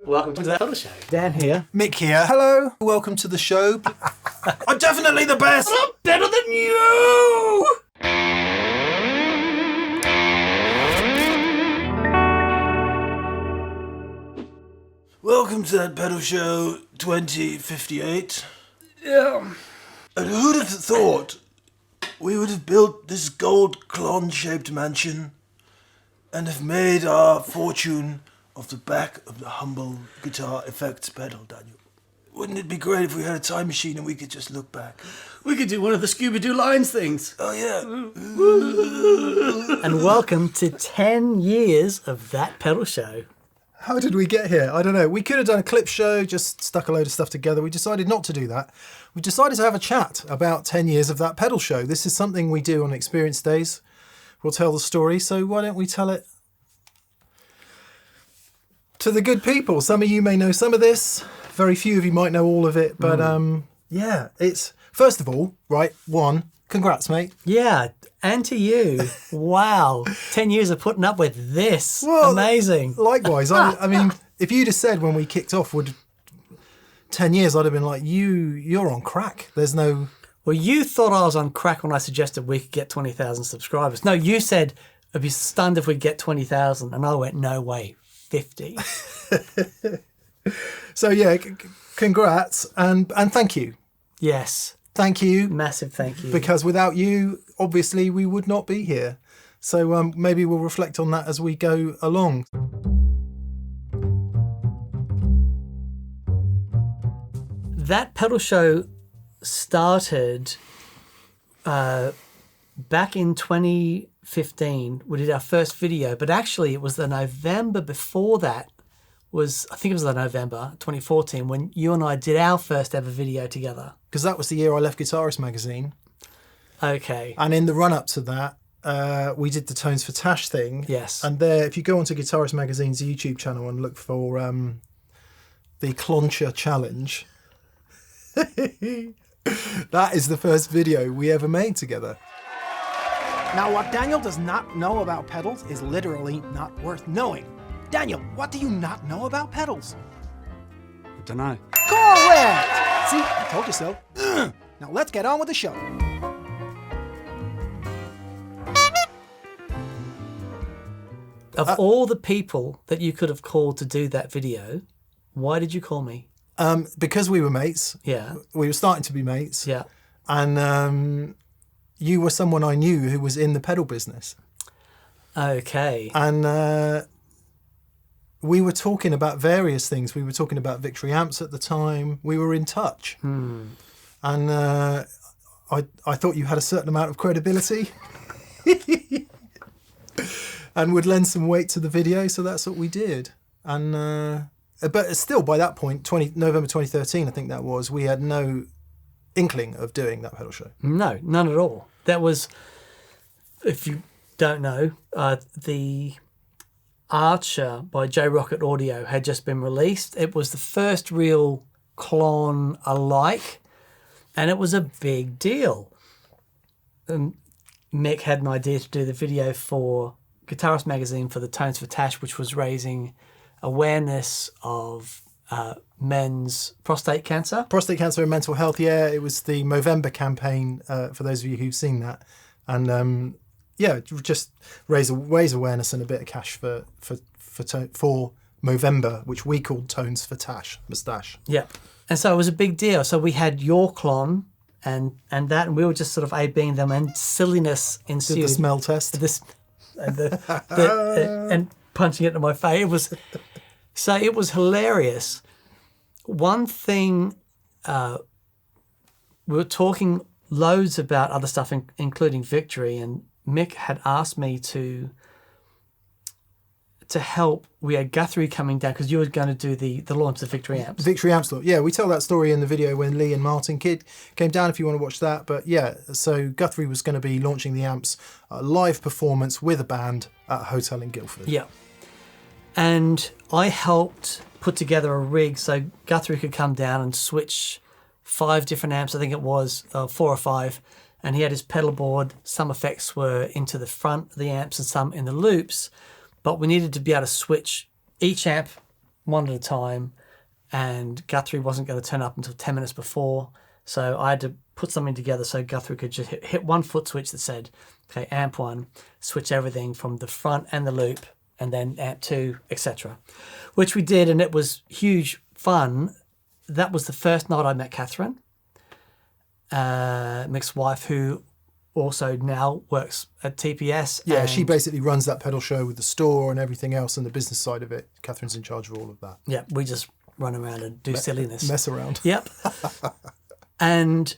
Welcome to the Pedal Show. Dan here. Mick here. Hello. Welcome to the show. I'm definitely the best. I'm better than you! Welcome to that Pedal Show 2058. Yeah. And who'd have thought we would have built this gold clon-shaped mansion and have made our fortune off the back of the humble guitar effects pedal, Daniel? Wouldn't it be great if we had a time machine and we could just look back? We could do one of the Scooby-Doo Lines things. Oh, yeah. And welcome to 10 years of that Pedal Show. How did we get here? I don't know. We could have done a clip show, just stuck a load of stuff together. We decided not to do that. We decided to have a chat about 10 years of that pedal show. This is something we do on Experience Days. We'll tell the story, so why don't we tell it to the good people? Some of you may know some of this. Very few of you might know all of it. But yeah, it's... First of all, right, congrats, mate. Yeah, and to you. Wow. 10 years of putting up with this. Well, amazing. Likewise. I mean, if you'd have said when we kicked off, 10 years, I'd have been like, you're on crack. There's no... Well, you thought I was on crack when I suggested we could get 20,000 subscribers. No, you said I'd be stunned if we'd get 20,000. And I went, no way, 50. So, yeah, congrats and thank you. Yes. Thank you. Massive thank you. Because without you, obviously, we would not be here. So maybe we'll reflect on that as we go along. That pedal show started back in 2015. We did our first video, but actually it was the November before that. I think it was the November 2014 when you and I did our first ever video together. Because that was the year I left Guitarist magazine. Okay. And in the run-up to that, we did the Tones for Tash thing. Yes. And there, if you go onto Guitarist magazine's YouTube channel and look for the Cloncher Challenge, that is the first video we ever made together. Now, what Daniel does not know about pedals is literally not worth knowing. Daniel, what do you not know about pedals? I don't know. Correct! See, I told you so. Now let's get on with the show. Of all the people that you could have called to do that video, why did you call me? Because we were mates. Yeah. We were starting to be mates. Yeah. And you were someone I knew who was in the pedal business. Okay. And we were talking about various things. We were talking about Victory amps at the time. We were in touch. And I thought you had a certain amount of credibility and would lend some weight to the video. So that's what we did. And but still, by that point, November 2013, I think that was, we had no inkling of doing that pedal show. No, none at all. That was, if you don't know, the Archer by J Rocket Audio had just been released. It was the first real clone alike, and it was a big deal. Mick had an idea to do the video for Guitarist magazine for the Tones for Tash, which was raising awareness of men's prostate cancer. Prostate cancer and mental health, yeah. It was the Movember campaign, for those of you who've seen that. And yeah, just raise awareness and a bit of cash for Movember, which we called Tones for Tash, Moustache. Yeah. And so it was a big deal. So we had your clone and that, and we were just sort of A-Bing them, and silliness ensued. Did the smell test. And punching it in my face. It was hilarious. One thing, we were talking loads about other stuff, including Victory, and Mick had asked me to help. We had Guthrie coming down because you were going to do the launch of Victory amps. Victory amps, yeah. We tell that story in the video when Lee and Martin Kidd came down. If you want to watch that, but yeah. So Guthrie was going to be launching the amps, live performance with a band at a hotel in Guildford. Yeah, and I helped put together a rig so Guthrie could come down and switch 5 different amps. I think it was 4 or 5. And he had his pedal board. Some effects were into the front of the amps and some in the loops. But we needed to be able to switch each amp one at a time, and Guthrie wasn't going to turn up until 10 minutes before. So I had to put something together so Guthrie could just hit one foot switch that said, okay, amp 1, switch everything from the front and the loop, and then amp 2, etc. Which we did, and it was huge fun. That was the first night I met Katherine, Mick's wife, who also now works at TPS. Yeah, and she basically runs that pedal show with the store and everything else and the business side of it. Catherine's in charge of all of that. Yeah, we just run around and do silliness. Mess around. Yep. And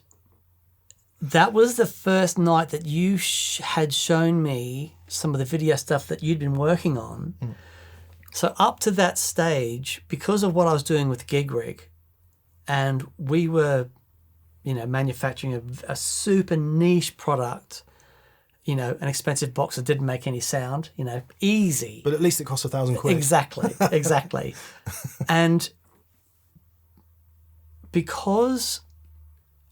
that was the first night that you had shown me some of the video stuff that you'd been working on. Mm. So up to that stage, because of what I was doing with TheGigRig, and we were, manufacturing a super niche product, an expensive box that didn't make any sound, easy. But at least it cost £1,000. Exactly. And because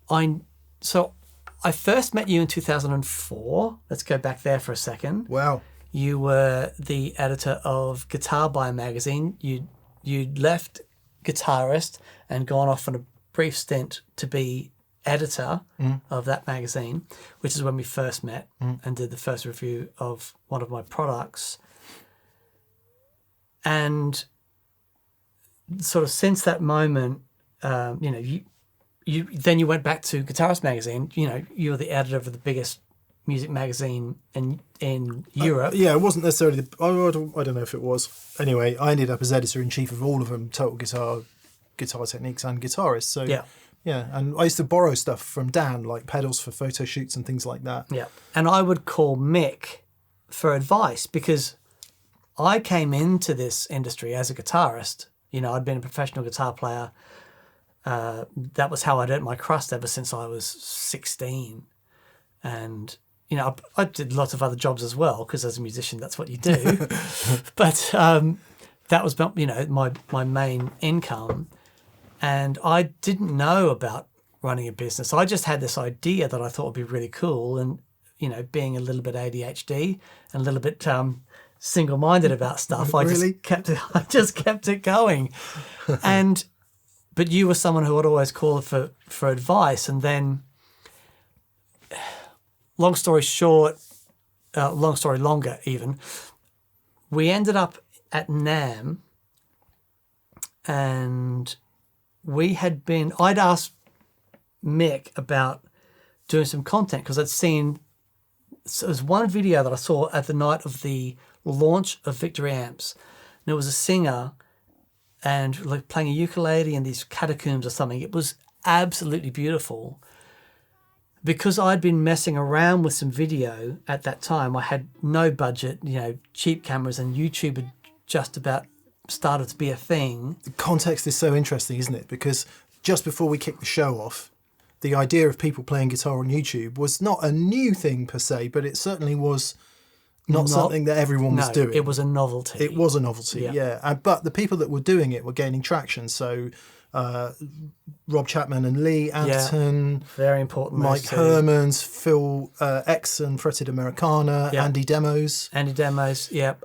I first met you in 2004. Let's go back there for a second. Wow. You were the editor of Guitar Buyer magazine. You'd left Guitarist and gone off on a brief stint to be editor of that magazine, which is when we first met and did the first review of one of my products. And sort of since that moment, you went back to Guitarist magazine. You were the editor of the biggest music magazine in Europe. Yeah, it wasn't necessarily I don't know if it was. Anyway, I ended up as editor-in-chief of all of them, Total Guitar, Guitar Techniques and Guitarist. So yeah, and I used to borrow stuff from Dan, like pedals for photo shoots and things like that. Yeah, and I would call Mick for advice because I came into this industry as a guitarist. I'd been a professional guitar player. That was how I'd earned my crust ever since I was 16. And, I did lots of other jobs as well because as a musician, that's what you do. But that was, my main income. And I didn't know about running a business. I just had this idea that I thought would be really cool. And, being a little bit ADHD and a little bit single-minded about stuff, I just kept it going. But you were someone who I'd always call for advice. And then, long story short, long story longer even, we ended up at NAMM, and I'd asked Mick about doing some content because I'd seen, so there's one video that I saw at the night of the launch of Victory Amps. And it was a singer and like playing a ukulele in these catacombs or something. It was absolutely beautiful. Because I'd been messing around with some video at that time, I had no budget, cheap cameras, and YouTube had just about started to be a thing. The context is so interesting, isn't it? Because just before we kicked the show off, the idea of people playing guitar on YouTube was not a new thing per se, but it certainly was not something that everyone was doing. It was a novelty. It was a novelty, yeah. But the people that were doing it were gaining traction. So Rob Chapman and Lee Anderton, very important. Mike Hermans, Phil X and Fretted Americana, Andy Demos. Yep.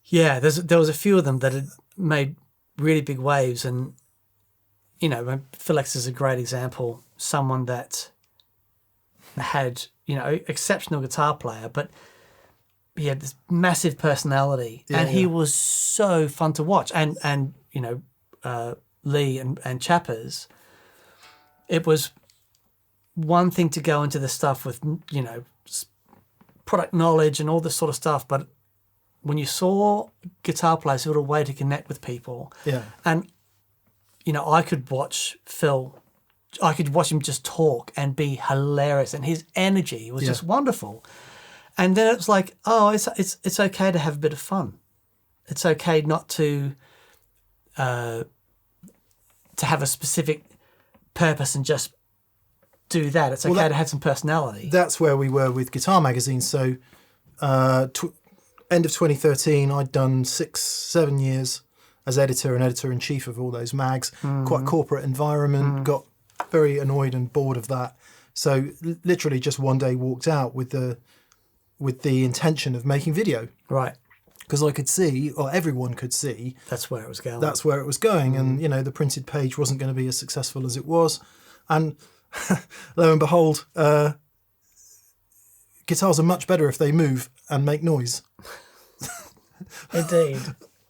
There was a few of them that had made really big waves, and Phil X is a great example. Someone that had exceptional guitar player, but he had this massive personality, and he was so fun to watch. And Lee and Chappers, it was one thing to go into the stuff with product knowledge and all this sort of stuff, but when you saw guitar players who had a way to connect with people, and I could watch Phil, I could watch him just talk and be hilarious, and his energy was just wonderful. And then it's like, it's okay to have a bit of fun. It's okay not to have a specific purpose and just do that. It's okay to have some personality. That's where we were with Guitar Magazine. So end of 2013, I'd done 6-7 years as editor and editor-in-chief of all those mags. Quite corporate environment, got very annoyed and bored of that. So literally just one day walked out with the intention of making video. Right. because I could see, or everyone could see, That's where it was going. that's where it was going. And, you know, the printed page wasn't going to be as successful as it was. And lo and behold, guitars are much better if they move and make noise. Indeed.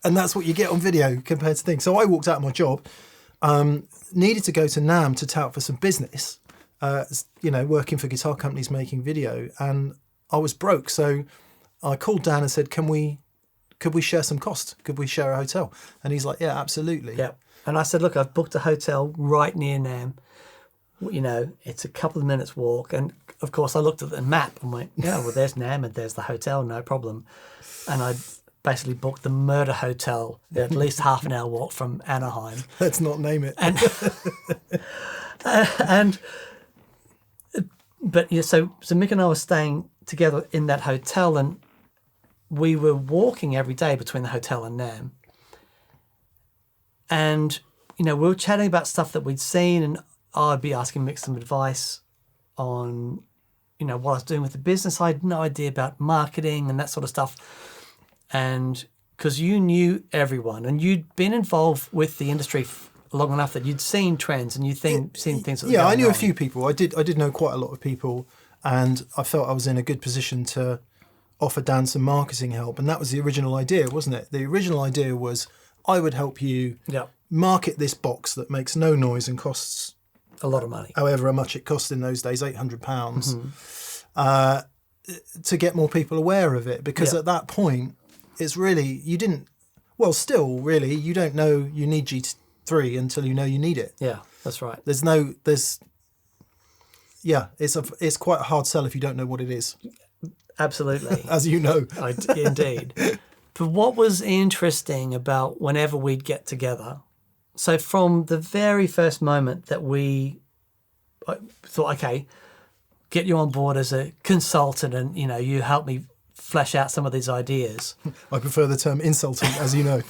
And that's what you get on video compared to things. So I walked out of my job, needed to go to NAMM to tout for some business, you know, working for guitar companies making video, and I was broke. So I called Dan and said, could we share some cost? Could we share a hotel? And he's like, yeah, absolutely. Yeah. And I said, look, I've booked a hotel right near NAMM. You know, it's a couple of minutes walk. And of course I looked at the map and went, yeah, well, there's NAMM and there's the hotel, no problem. And I basically booked the Murder Hotel, at least half an hour walk from Anaheim. Let's not name it. But yeah, so Mick and I were staying together in that hotel, and we were walking every day between the hotel and NAMM. And, you know, we were chatting about stuff that we'd seen, and I'd be asking Mick some advice on, you know, what I was doing with the business. I had no idea about marketing and that sort of stuff. And because you knew everyone and you'd been involved with the industry long enough that you'd seen trends and you'd seen things that were yeah, I going knew on. a few people. I did know quite a lot of people, and I felt I was in a good position to offer Dan some marketing help. And that was the original idea, wasn't it? The original idea was I would help you market this box that makes no noise and costs a lot of money. However much it cost in those days, £800, to get more people aware of it. Because at that point, it's really, you don't know you need G3 until you know you need it. Yeah, that's right. It's quite a hard sell if you don't know what it is. Absolutely. As you know. Indeed. But what was interesting about whenever we'd get together, so from the very first moment that we thought, okay, get you on board as a consultant and, you know, you help me flesh out some of these ideas. I prefer the term insultant, as you know.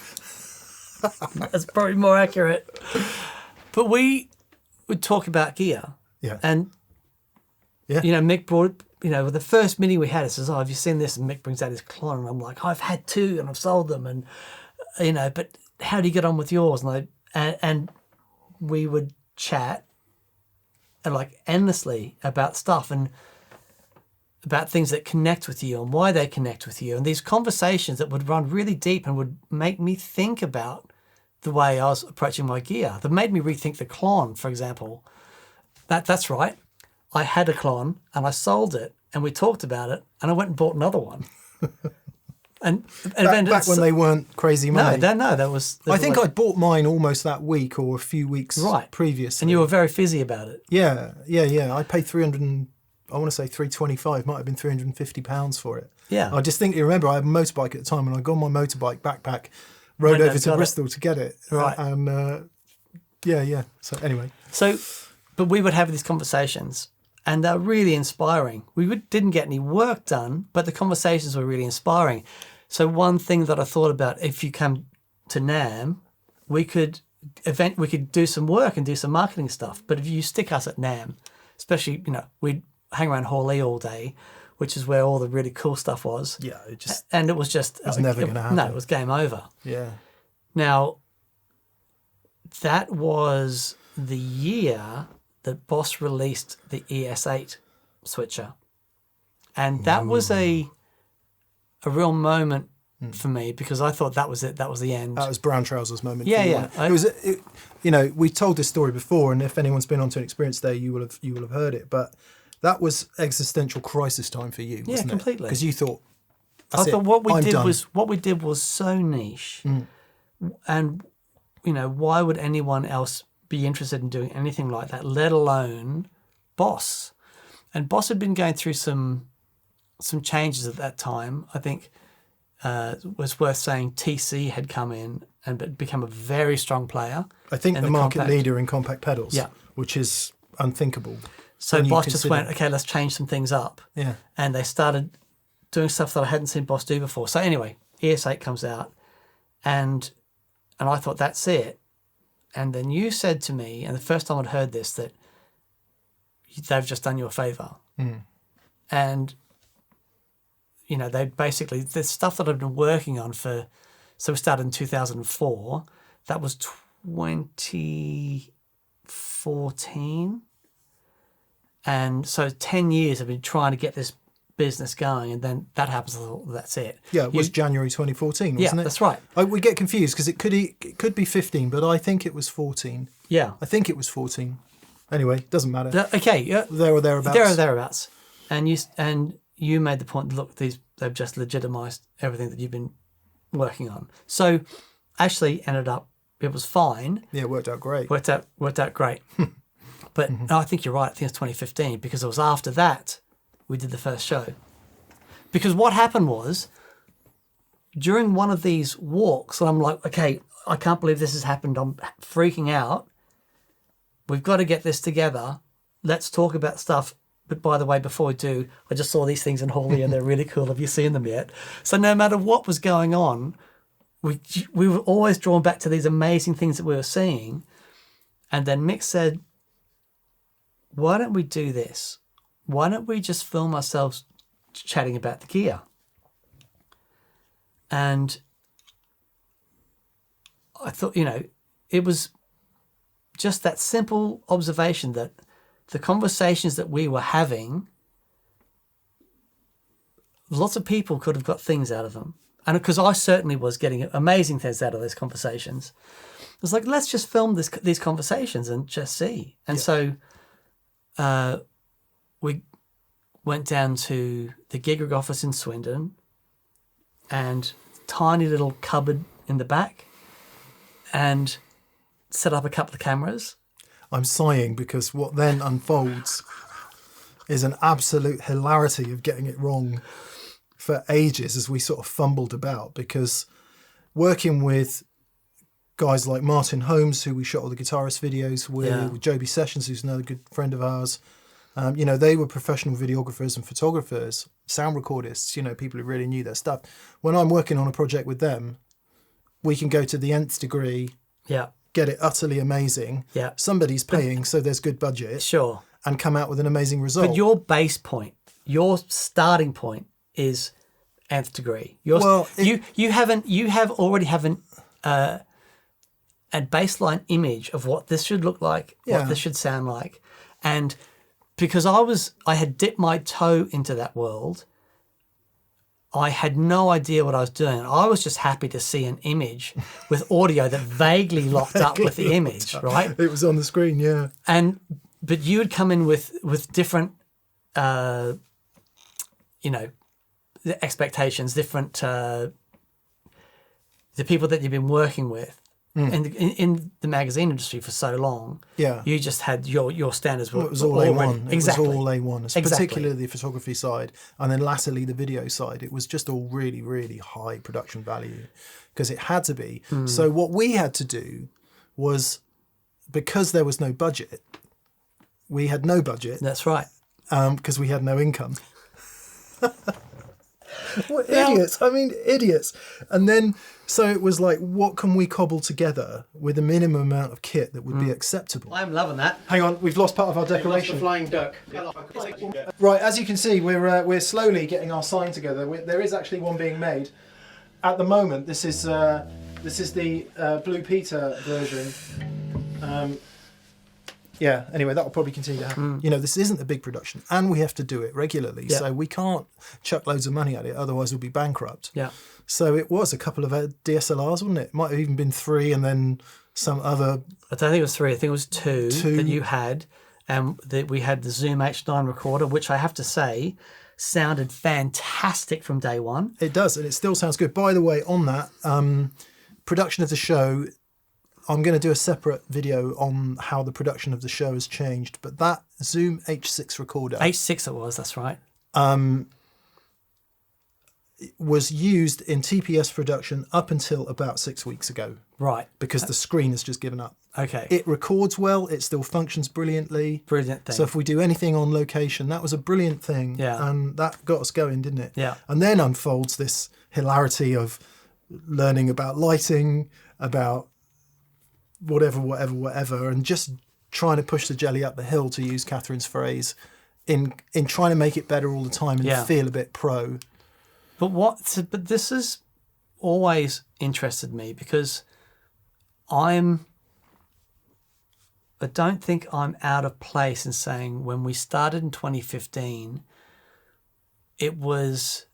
That's probably more accurate. But we would talk about gear. Yeah. And, you know, Mick brought, you know, the first meeting we had, it says, oh, have you seen this? And Mick brings out his Klon. And I'm like, I've had two and I've sold them. And, you know, but how do you get on with yours? And we would chat and like endlessly about stuff and about things that connect with you and why they connect with you. And these conversations that would run really deep and would make me think about the way I was approaching my gear. That made me rethink the Klon, for example. That's right. I had a Klon and I sold it and we talked about it and I went and bought another one. And back when they weren't crazy money. No, that was... I think I'd bought mine almost that week or a few weeks previously. And you were very fizzy about it. Yeah. I paid £325, might have been £350 for it. Yeah. I distinctly remember I had a motorbike at the time and I got on my motorbike backpack, rode over to Bristol to get it. Right. And So anyway. But we would have these conversations and they're really inspiring. We didn't get any work done, but the conversations were really inspiring. So one thing that I thought about, if you come to NAMM, we could do some work and do some marketing stuff. But if you stick us at NAMM, especially, you know, we'd hang around Hall E all day, which is where all the really cool stuff was. Yeah, it was never going to happen. No, it was game over. Yeah. Now, that was the year that Boss released the ES8 switcher, and that was a real moment for me because I thought that was it. That was the end. That was Brown Trousers moment. Yeah. We told this story before, and if anyone's been onto an experience day, you will have heard it. But that was existential crisis time for you, wasn't it? Completely. Because you thought, what we did was so niche, and you know, why would anyone else be interested in doing anything like that? Let alone Boss. And Boss had been going through some changes at that time. I think it was worth saying TC had come in and become a very strong player. I think the market leader in compact pedals, which is unthinkable. So Boss just went, okay, let's change some things up. Yeah. And they started doing stuff that I hadn't seen Boss do before. So anyway, ES8 comes out and I thought, that's it. And then you said to me, and the first time I'd heard this, that they've just done you a favour. And they basically, the stuff that I've been working on so we started in 2004, that was 2014. And so 10 years I've been trying to get this business going, and then that happens. I thought, that's it. Yeah, it was January 2014, wasn't it? Yeah, that's right. We get confused because it could be 15, but I think it was 14. Yeah. I think it was 14. Anyway, doesn't matter. Okay. Yeah. There or thereabouts. There or thereabouts. And you made the point, look, they've just legitimised everything that you've been working on. So actually ended up, it was fine. Yeah, it worked out great. Worked out great. But no, I think you're right. I think it's 2015 because it was after that we did the first show. Because what happened was, during one of these walks, and I'm like, okay, I can't believe this has happened. I'm freaking out. We've got to get this together. Let's talk about stuff. But by the way, before we do, I just saw these things in Hawley and they're really cool. Have you seen them yet? So no matter what was going on, we were always drawn back to these amazing things that we were seeing. And then Mick said, why don't we do this? Why don't we just film ourselves chatting about the gear? And I thought, it was just that simple observation that the conversations that we were having, lots of people could have got things out of them. And because I certainly was getting amazing things out of those conversations. It was like, let's just film these conversations and just see. And so we went down to the TheGigRig office in Swindon, and tiny little cupboard in the back, and set up a couple of cameras. I'm sighing because what then unfolds is an absolute hilarity of getting it wrong for ages as we sort of fumbled about, because working with guys like Martin Holmes, who we shot all the guitarist videos with Joby Sessions, who's another good friend of ours, they were professional videographers and photographers, sound recordists, people who really knew their stuff. When I'm working on a project with them, we can go to the nth degree, get it utterly amazing. Yeah. Somebody's paying, so there's good budget. Sure. And come out with an amazing result. But your base point, your starting point is nth degree. You already have a baseline image of what this should look like, what this should sound like. And because I had dipped my toe into that world, I had no idea what I was doing. I was just happy to see an image with audio that vaguely locked up with the image, right? It was on the screen, yeah. But you would come in with different, the expectations, different, the people that you've been working with. In the magazine industry for so long, you just had your standards were it was all A1. Exactly. It was all A1, particularly the photography side, and then latterly the video side. It was just all really, really high production value because it had to be. So what we had to do was, because there was no budget, we had no budget. That's right. Because we had no income. What idiots! I mean, idiots. And then, so it was like, what can we cobble together with a minimum amount of kit that would be acceptable? I'm loving that. Hang on, we've lost part of our decoration. Flying duck. Right, as you can see, we're slowly getting our sign together. There is actually one being made. At the moment, this is the Blue Peter version. Anyway, that will probably continue to happen. This isn't a big production, and we have to do it regularly, so we can't chuck loads of money at it, otherwise we'll be bankrupt. Yeah. So it was a couple of DSLRs, wasn't it? Might have even been 3, and then some other... I don't think it was 3, I think it was 2 that you had, and we had the Zoom H9 recorder, which I have to say sounded fantastic from day one. It does, and it still sounds good. By the way, on that, production of the show... I'm going to do a separate video on how the production of the show has changed, but that Zoom H6 recorder... H6 it was, that's right. Was used in TPS production up until about 6 weeks ago. Right. Because the screen has just given up. Okay. It records well, it still functions brilliantly. Brilliant thing. So if we do anything on location, that was a brilliant thing. Yeah. And that got us going, didn't it? Yeah. And then unfolds this hilarity of learning about lighting, about... whatever, and just trying to push the jelly up the hill, to use Katherine's phrase, in trying to make it better all the time and feel a bit pro. But this has always interested me because I don't think I'm out of place in saying when we started in 2015, it was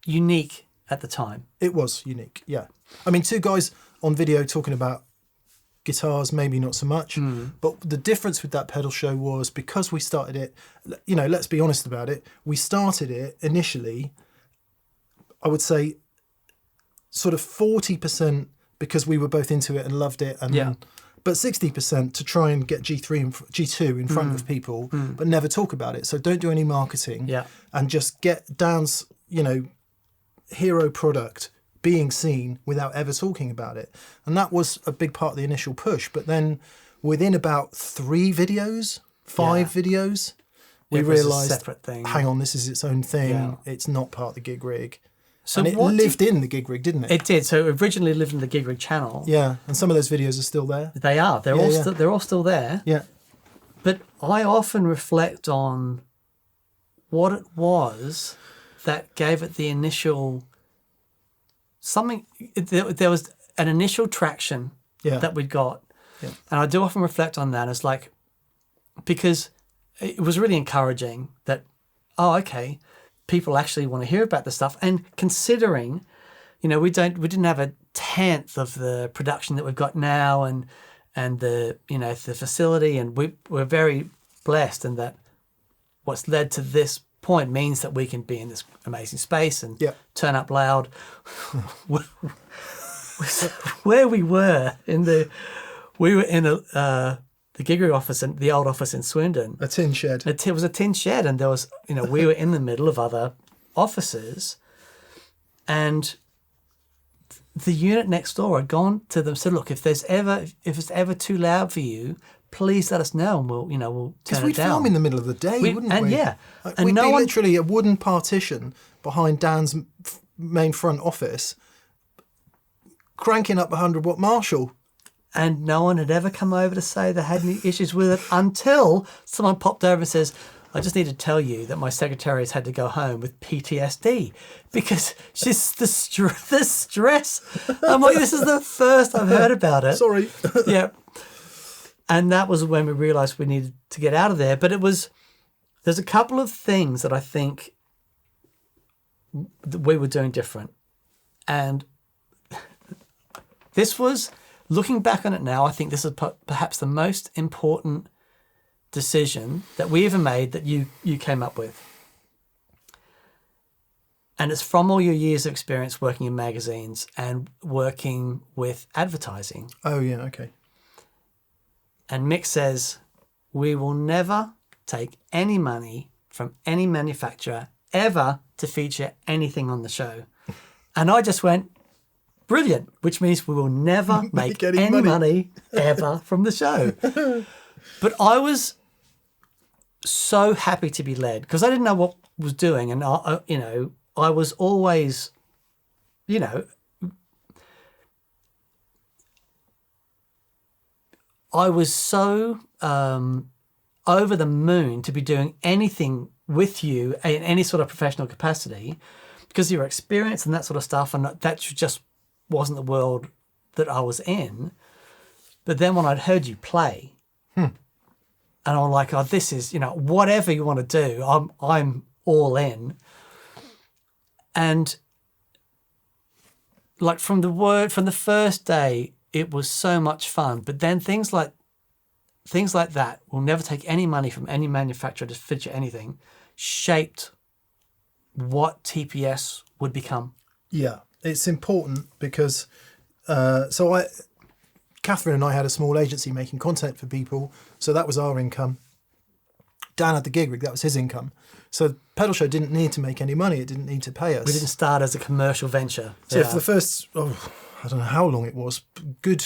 unique at the time. It was unique, yeah. I mean, two guys on video talking about guitars, maybe not so much. But the difference with that pedal show was because we started it, you know, let's be honest about it. We started it initially, I would say, sort of 40% because we were both into it and loved it. And but 60% to try and get G3 and G2 in front of people, but never talk about it. So don't do any marketing and just get Dan's, you know, hero product being seen without ever talking about it. And that was a big part of the initial push. But then within about 5 videos, we realised, hang on, this is its own thing. Yeah. It's not part of the GigRig. So and it lived in the GigRig, didn't it? It did. So it originally lived in the GigRig channel. Yeah, and some of those videos are still there. They are. They're all still there. Yeah. But I often reflect on what it was that gave it the initial something. There was an initial traction that we got, and I do often reflect on that. It's like because it was really encouraging that people actually want to hear about this stuff. And considering, you know, we didn't have a tenth of the production that we've got now and the, you know, the facility, and we're very blessed in that what's led to this point means that we can be in this amazing space and turn up loud. Where we were in the GigRig office, in the old office in Swindon. A tin shed. It was a tin shed, and there was, you know, we were in the middle of other offices, and the unit next door had gone to them and said, "Look, if it's ever too loud for you, please let us know, and we'll turn it down." Because we'd film in the middle of the day, wouldn't we? And we'd be literally a wooden partition behind Dan's main front office, cranking up a 100-watt Marshall. And no one had ever come over to say they had any issues with it until someone popped over and says, "I just need to tell you that my secretary has had to go home with PTSD because she's the stress." I'm like, this is the first I've heard about it. Sorry. Yeah. And that was when we realised we needed to get out of there. But there's a couple of things that I think that we were doing different. And this was... Looking back on it now, I think this is perhaps the most important decision that we ever made that you came up with. And it's from all your years of experience working in magazines and working with advertising. Oh, yeah, okay. And Mick says, we will never take any money from any manufacturer ever to feature anything on the show. And I just went, brilliant, which means we will never make any money ever from the show. But I was so happy to be led because I didn't know what I was doing. And, I was always, I was so over the moon to be doing anything with you in any sort of professional capacity because of your experience and that sort of stuff. And that just wasn't the world that I was in. But then when I'd heard you play, and I'm like, oh, this is, whatever you want to do, I'm all in. And like from the first day, it was so much fun. But then things like that, will never take any money from any manufacturer to feature anything, shaped what TPS would become. Yeah, it's important because Katherine and I had a small agency making content for people, so that was our income. Dan had the GigRig, that was his income. So Pedal Show didn't need to make any money, it didn't need to pay us. We didn't start as a commercial venture. So for the first, I don't know how long it was, good,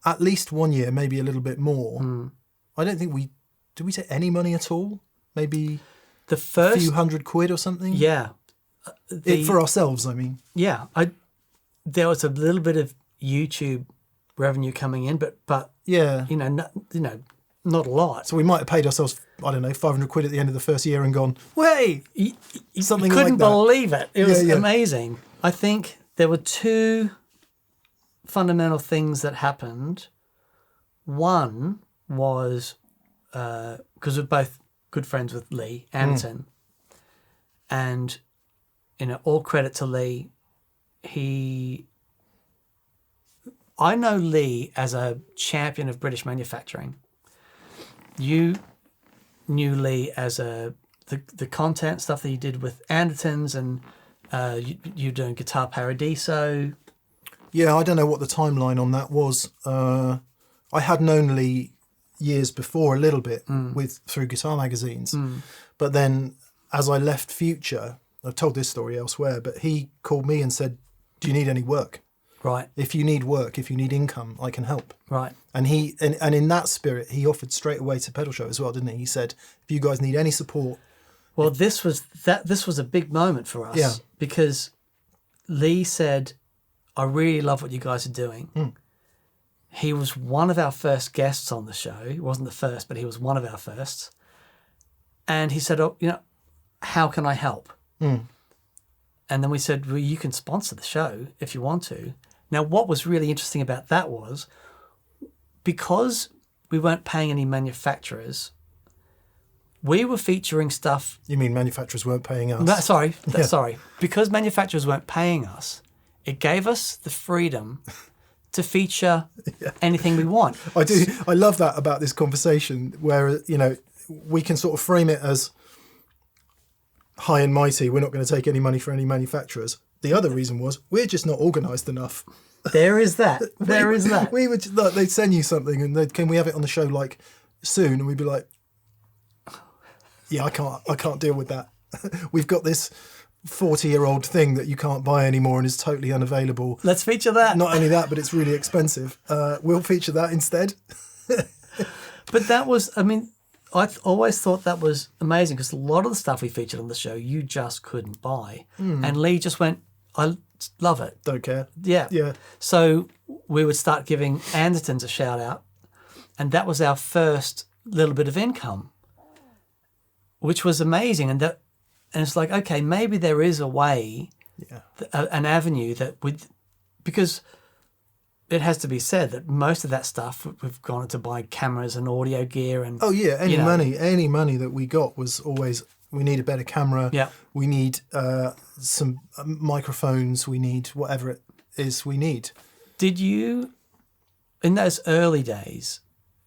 at least 1 year, maybe a little bit more. I don't think did we take any money at all? Maybe the first few £100 or something? Yeah. For ourselves, I mean. Yeah. There was a little bit of YouTube revenue coming in, but yeah, not a lot. So we might have paid ourselves, I don't know, 500 quid at the end of the first year and gone, "Way!" Something You couldn't like that. believe it. It was Yeah. amazing. I think there were two fundamental things that happened. One was because we're both good friends with Lee Anderton, and all credit to Lee. I know Lee as a champion of British manufacturing. You knew Lee as the content stuff that you did with Andertons, and you doing Guitar Paradiso. Yeah, I don't know what the timeline on that was. I had known Lee years before a little bit through guitar magazines, but then as I left Future, I've told this story elsewhere, but he called me and said, "Do you need any work? Right. If you need work, if you need income, I can help." Right. And and in that spirit, he offered straight away to Pedal Show as well, didn't he? He said, "If you guys need any support." Well, this was a big moment for us. Yeah. Because Lee said, "I really love what you guys are doing." He was one of our first guests on the show. He wasn't the first, but he was one of our firsts. And he said, "Oh, how can I help?" And then we said, "Well, you can sponsor the show if you want to." Now, what was really interesting about that was because we weren't paying any manufacturers, we were featuring stuff. You mean manufacturers weren't paying us? Sorry. Because manufacturers weren't paying us, it gave us the freedom to feature anything we want. I do. I love that about this conversation where, we can sort of frame it as high and mighty. We're not going to take any money for any manufacturers. The other reason was we're just not organised enough. There is that. There is that. We would they'd send you something and can we have it on the show like soon? And we'd be like, "Yeah, I can't deal with that. We've got this 40-year-old thing that you can't buy anymore and is totally unavailable. Let's feature that." Not only that, but it's really expensive. We'll feature that instead. But that was, I always thought that was amazing because a lot of the stuff we featured on the show you just couldn't buy. And Lee just went, "I love it." Don't care. Yeah. Yeah. So we would start giving Andertons a shout out, and that was our first little bit of income, which was amazing. And it's like, okay, maybe there is a way, an avenue that because it has to be said that most of that stuff we've gone to buy cameras and audio gear and any money that we got was always, we need a better camera. Yeah. We need some microphones. We need whatever it is we need. Did you, in those early days,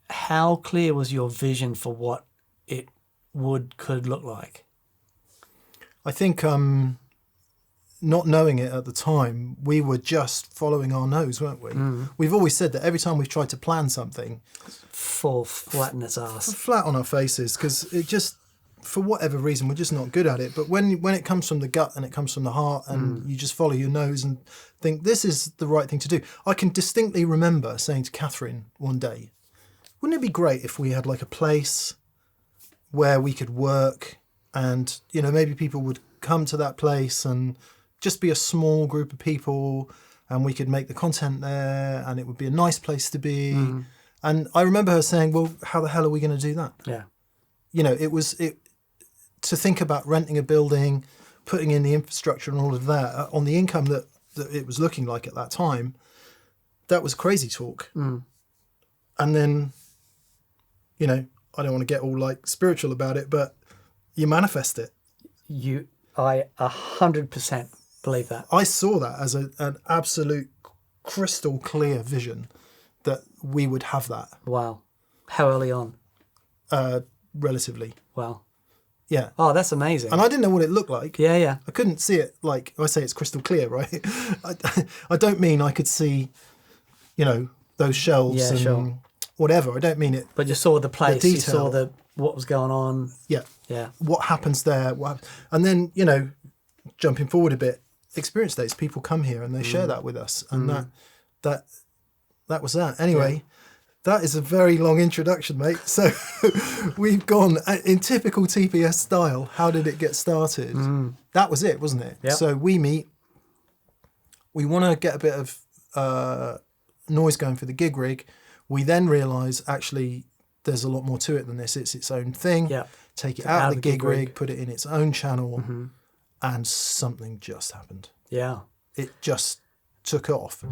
how clear was your vision for what it could look like? I think not knowing it at the time, we were just following our nose, weren't we? We've always said that every time we've tried to plan something, Fall flat in its ass. flat on our faces, because it just, for whatever reason, we're just not good at it. But when it comes from the gut and it comes from the heart and you just follow your nose and think this is the right thing to do. I can distinctly remember saying to Katherine one day, "Wouldn't it be great if we had like a place where we could work and, maybe people would come to that place and just be a small group of people and we could make the content there and it would be a nice place to be." And I remember her saying, "Well, how the hell are we going to do that?" Yeah. It to think about renting a building, putting in the infrastructure and all of that on the income that it was looking like at that time, that was crazy talk. And then, I don't want to get all like spiritual about it, but you manifest it. I 100% believe that. I saw that as an absolute crystal clear vision that we would have that. Wow. How early on? Relatively. Wow. Yeah. Oh, that's amazing. And I didn't know what it looked like. Yeah. I couldn't see it like, I say it's crystal clear, right? I don't mean I could see, those shelves and whatever. I don't mean it. But you saw the place, the you saw detail. what was going on. Yeah. Yeah. What happens there. And then, jumping forward a bit, experience days, people come here and they share that with us. And that was that. Anyway, that is a very long introduction, mate. So we've gone in typical TPS style. How did it get started? That was it, wasn't it? Yep. So we meet. We want to get a bit of noise going for the gig rig. We then realise, actually, there's a lot more to it than this. It's its own thing. Yeah. Take it out of the gig rig. rig, put it in its own channel, and something just happened. Yeah. It just took off.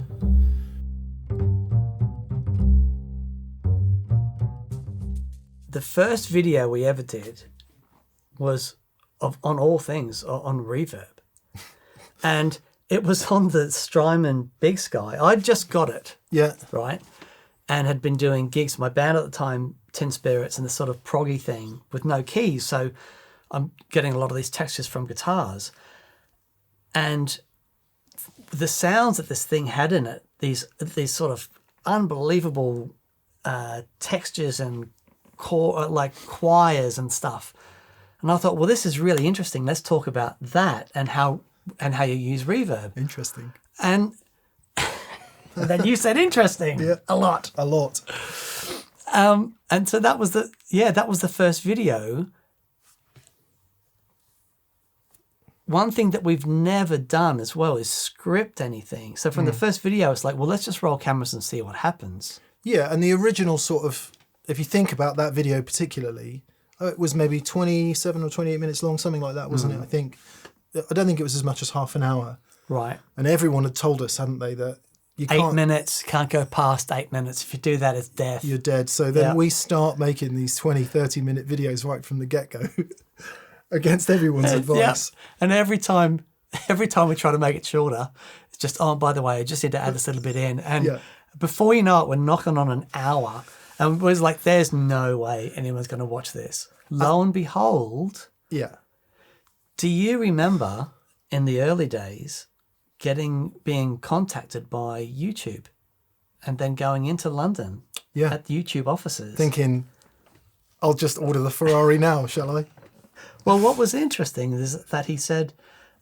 The first video we ever did was on all things on Reverb. And it was on the Strymon Big Sky. I'd just got it, Yeah. right? And had been doing gigs for my band at the time, Tin Spirits, and this sort of proggy thing with no keys. So I'm getting a lot of these textures from guitars. And the sounds that this thing had in it, these sort of unbelievable textures and like choirs and stuff. And I thought, well, this is really interesting. Let's talk about that and how you use reverb. Interesting. And then you said interesting a lot. A lot. And so that was the first video. One thing that we've never done as well is script anything. So from the first video, it's like, well, let's just roll cameras and see what happens. Yeah, and the original sort of, if you think about that video particularly, it was maybe 27 or 28 minutes long, something like that, wasn't it? I don't think it was as much as half an hour. Right. And everyone had told us, hadn't they, that you 8 minutes, can't go past 8 minutes. If you do that, it's death. You're dead. So then we start making these 20, 30-minute videos right from the get-go against everyone's advice. And every time we try to make it shorter, it's just, oh, by the way, I just need to add this little bit in. And before you know it, we're knocking on an hour. And it was like, there's no way anyone's going to watch this. Lo and behold. Yeah. Do you remember in the early days being contacted by YouTube and then going into London at the YouTube offices? Thinking, I'll just order the Ferrari now, shall I? Well, what was interesting is that he said,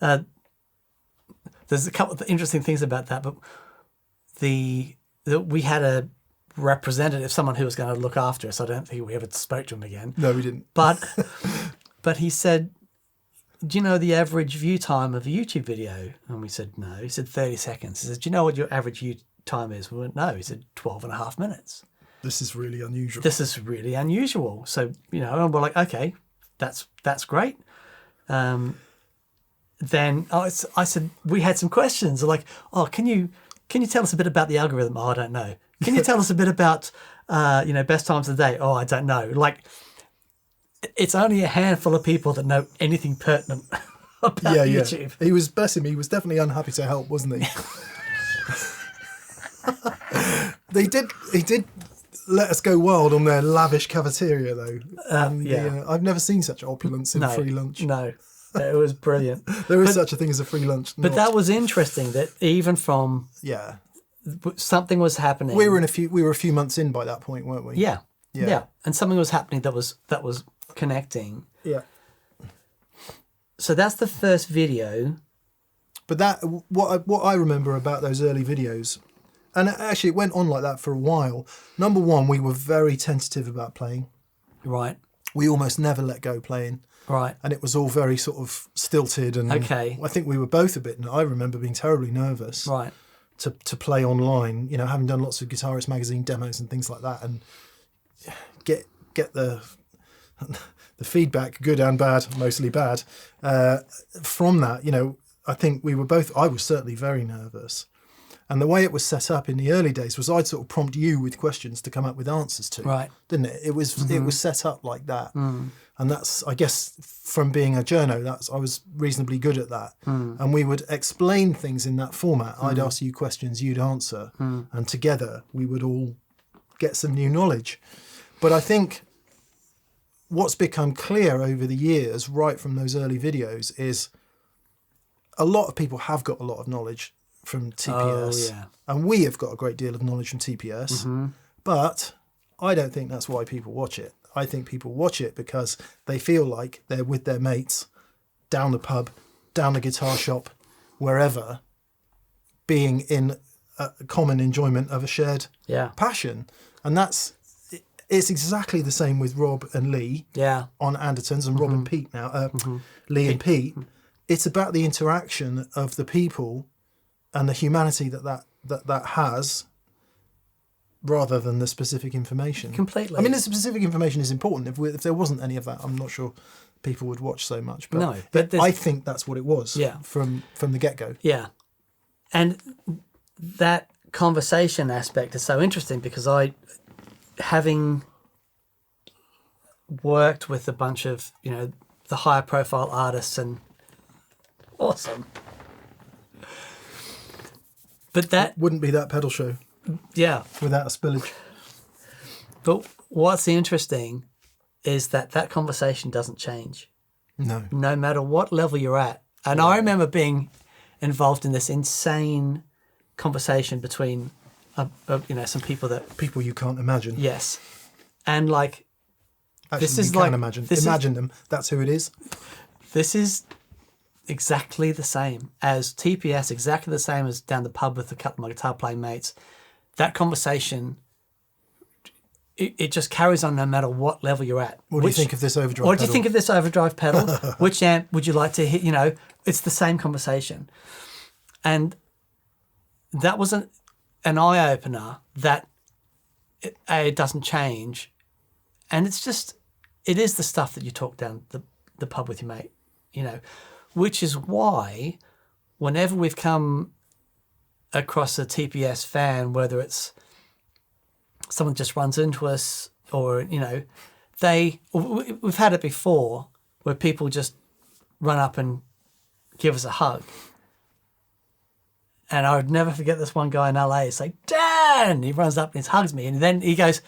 there's a couple of interesting things about that, but we had a representative, someone who was going to look after us. I don't think we ever spoke to him again. No, we didn't. But he said, do you know the average view time of a YouTube video? And we said, no. He said 30 seconds. He said, do you know what your average view time is? We went, no. He said 12 and a half minutes. This is really unusual. So, and we're like, okay, that's great. Then I said, we had some questions. Like, oh, can you tell us a bit about the algorithm? Oh, I don't know. Can you tell us a bit about, best times of the day? Oh, I don't know. Like, it's only a handful of people that know anything pertinent about YouTube. He was, bless him, he was definitely unhappy to help, wasn't he? He did let us go wild on their lavish cafeteria, though. I've never seen such opulence in a free lunch. No, it was brilliant. There is such a thing as a free lunch. But that was interesting that even from something was happening. We were a few months in by that point, weren't we? Yeah. And something was happening that was connecting. Yeah. So that's the first video. But that what I remember about those early videos, and actually it went on like that for a while. Number one, we were very tentative about playing. Right. We almost never let go playing. Right. And it was all very sort of stilted, and I think we were both a bit. I remember being terribly nervous. Right. To play online, having done lots of Guitarist magazine demos and things like that, and get the feedback, good and bad, mostly bad, from that. I think I was certainly very nervous. And the way it was set up in the early days was I'd sort of prompt you with questions to come up with answers to. Right. Didn't it? It was set up like that. Mm. And that's, I guess, from being a journo, I was reasonably good at that. Mm. And we would explain things in that format. I'd ask you questions, you'd answer. Mm. And together we would all get some new knowledge. But I think what's become clear over the years, right from those early videos, is a lot of people have got a lot of knowledge from TPS. Oh, yeah. And we have got a great deal of knowledge from TPS. Mm-hmm. But I don't think that's why people watch it. I think people watch it because they feel like they're with their mates down the pub, down the guitar shop, wherever, being in a common enjoyment of a shared passion. And it's exactly the same with Rob and Lee on Anderton's, and Rob and Pete now, Lee and Pete. It's about the interaction of the people and the humanity that has rather than the specific information. Completely. I mean, the specific information is important. If there wasn't any of that, I'm not sure people would watch so much. But, No, but I think that's what it was. Yeah. From the get-go. Yeah. And that conversation aspect is so interesting because having worked with a bunch of, the higher profile artists and awesome. But that Wouldn't be that pedal show yeah. without a spillage. But what's interesting is that conversation doesn't change No. no matter what level you're at. And I remember being involved in this insane conversation between some People you can't imagine. yes. And like Actually, this is you like can imagine. this Imagine them. That's who it is. this is exactly the same as TPS, exactly the same as down the pub with a couple of my guitar playing mates. That conversation, it just carries on no matter what level you're at. What do you think of this overdrive What do you pedal? think of this overdrive pedal? Which amp would you like to hit? It's the same conversation. And that was an eye-opener that it doesn't change. And it is the stuff that you talk down the pub with your mate, which is why whenever we've come across a TPS fan, whether it's someone just runs into us or, we've had it before where people just run up and give us a hug. And I would never forget this one guy in LA. It's like, Dan! He runs up and he hugs me. And then he goes,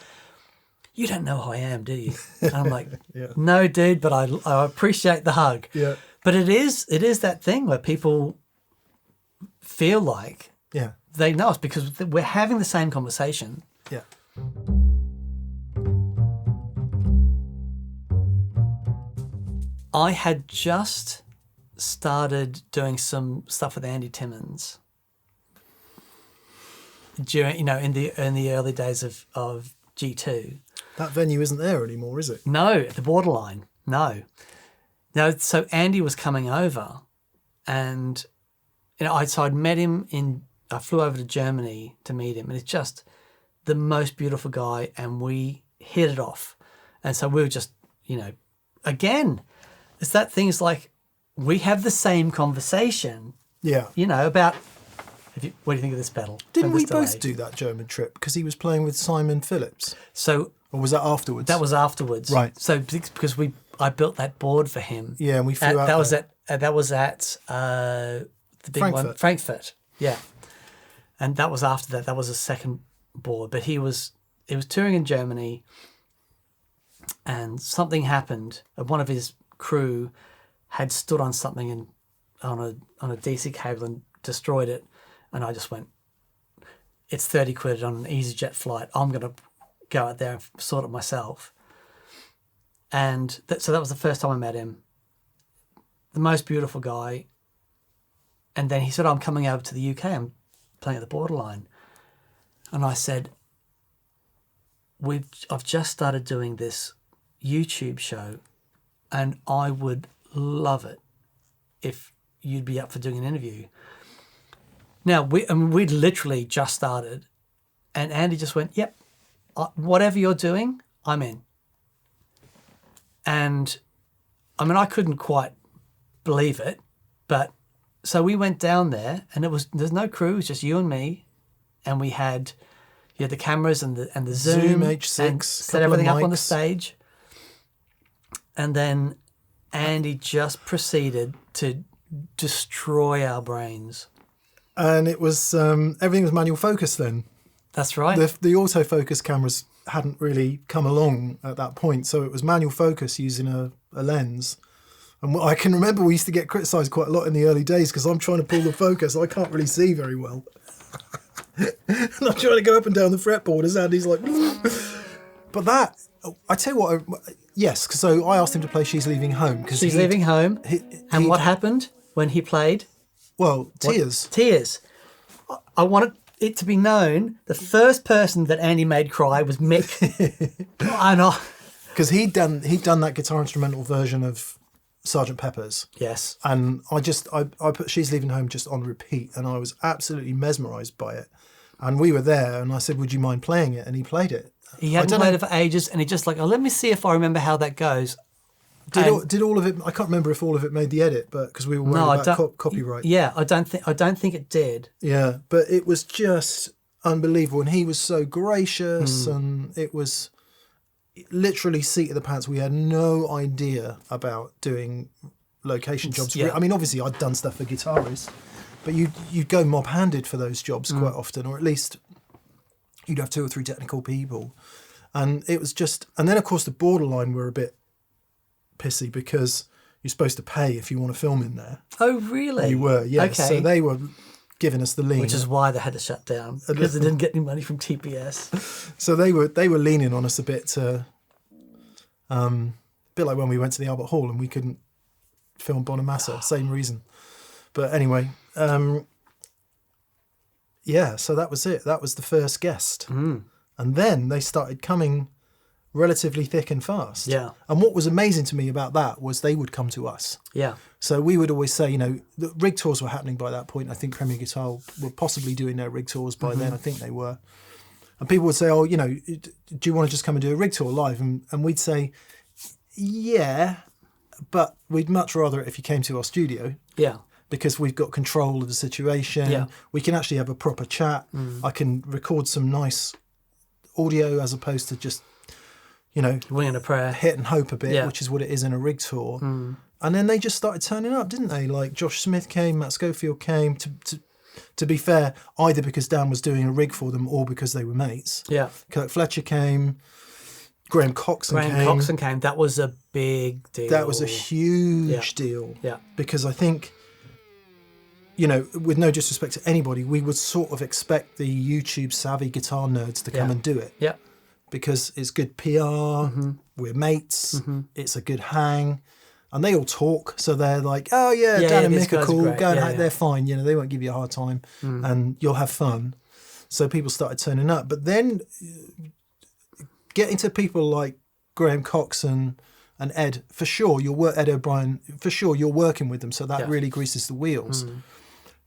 you don't know who I am, do you? And I'm like, Yeah. no, dude, but I appreciate the hug. Yeah. But it is that thing where people feel like Yeah. they know us because we're having the same conversation. Yeah. I had just started doing some stuff with Andy Timmons during, in the early days of G2. That venue isn't there anymore, is it? No, at the Borderline. No. So Andy was coming over and, I'd met him I flew over to Germany to meet him, and it's just the most beautiful guy, and we hit it off. And so we were just, again, it's that thing is like, we have the same conversation, Yeah. about, what do you think of this pedal? Didn't And we this both delay? do that German trip? Because he was playing with Simon Phillips. So Or was that afterwards? that was afterwards. Right. So because I built that board for him. Yeah, and we flew out That was there. that was at the big one, Frankfurt. Yeah, and that was after that. That was a second board, but he was touring in Germany, and something happened. One of his crew had stood on something on a DC cable and destroyed it, and I just went, "It's 30 quid on an EasyJet flight. I'm gonna go out there and sort it myself." And so that was the first time I met him. The most beautiful guy. And then he said, I'm coming over to the UK. I'm playing at the Borderline. And I said, I've just started doing this YouTube show, and I would love it if you'd be up for doing an interview. Now, we'd literally just started, and Andy just went, yep, whatever you're doing, I'm in. And I couldn't quite believe it, but so we went down there, and there's no crew, it was just you and me, and we had the cameras and the Zoom H6, and set everything up on the stage, and then Andy just proceeded to destroy our brains. And it was everything was manual focus then. That's right. The autofocus cameras hadn't really come along at that point, so it was manual focus using a lens. And I can remember we used to get criticised quite a lot in the early days because I'm trying to pull the focus. I can't really see very well. And I'm trying to go up and down the fretboard as Andy's like... But that, I tell you what, yes, so I asked him to play She's Leaving Home. She's Leaving Home. And what happened when he played? Well, tears. Tears. I wanted it to be known the first person that Andy made cry was Mick. I know. Because he'd done that guitar instrumental version of Sgt. Pepper's. Yes. And I put She's Leaving Home just on repeat, and I was absolutely mesmerised by it. And we were there, and I said, "Would you mind playing it?" And he played it. He hadn't played it for ages, and he just like, oh, let me see if I remember how that goes. Did all of it? I can't remember if all of it made the edit, but because we were worried about copyright. Yeah, I don't think it did. Yeah, but it was just unbelievable, and he was so gracious, and it was literally seat of the pants. We had no idea about doing location jobs. Yeah. I mean, obviously, I'd done stuff for guitarists, but you'd go mob-handed for those jobs quite often, or at least you'd have 2 or 3 technical people, and it was just. And then, of course, the Borderline were a bit pissy because you're supposed to pay if you want to film in there. Oh, really? You were, yeah. Okay. So they were giving us the lean, which is why they had to shut down, because they didn't get any money from TPS. So they were leaning on us a bit to, a bit like when we went to the Albert Hall and we couldn't film Bonamassa, same reason. But anyway, yeah. So that was it. That was the first guest, and then they started coming relatively thick and fast. Yeah. And what was amazing to me about that was they would come to us. Yeah. So we would always say, the rig tours were happening by that point. I think Premier Guitar were possibly doing their rig tours by then. I think they were. And people would say, oh, do you want to just come and do a rig tour live? And we'd say, yeah, but we'd much rather it if you came to our studio. Yeah. Because we've got control of the situation. Yeah. We can actually have a proper chat. I can record some nice audio as opposed to just, winging a prayer, hit and hope a bit, Yeah. which is what it is in a rig tour. And then they just started turning up, didn't they? Like Josh Smith came, Matt Schofield came. To be fair, either because Dan was doing a rig for them or because they were mates. Yeah. Kirk Fletcher came. Graham Coxon came. That was a big deal. That was a huge deal. Yeah. Because I think, with no disrespect to anybody, we would sort of expect the YouTube savvy guitar nerds to come and do it. Yeah. Because it's good PR, we're mates, it's a good hang, and they all talk, so they're like, oh yeah, Dan and Mick are cool, go and hang, they're fine, they won't give you a hard time, and you'll have fun. So people started turning up, but then getting to people like Graham Coxon and Ed, for sure, Ed O'Brien, for sure, you're working with them, so that really greases the wheels.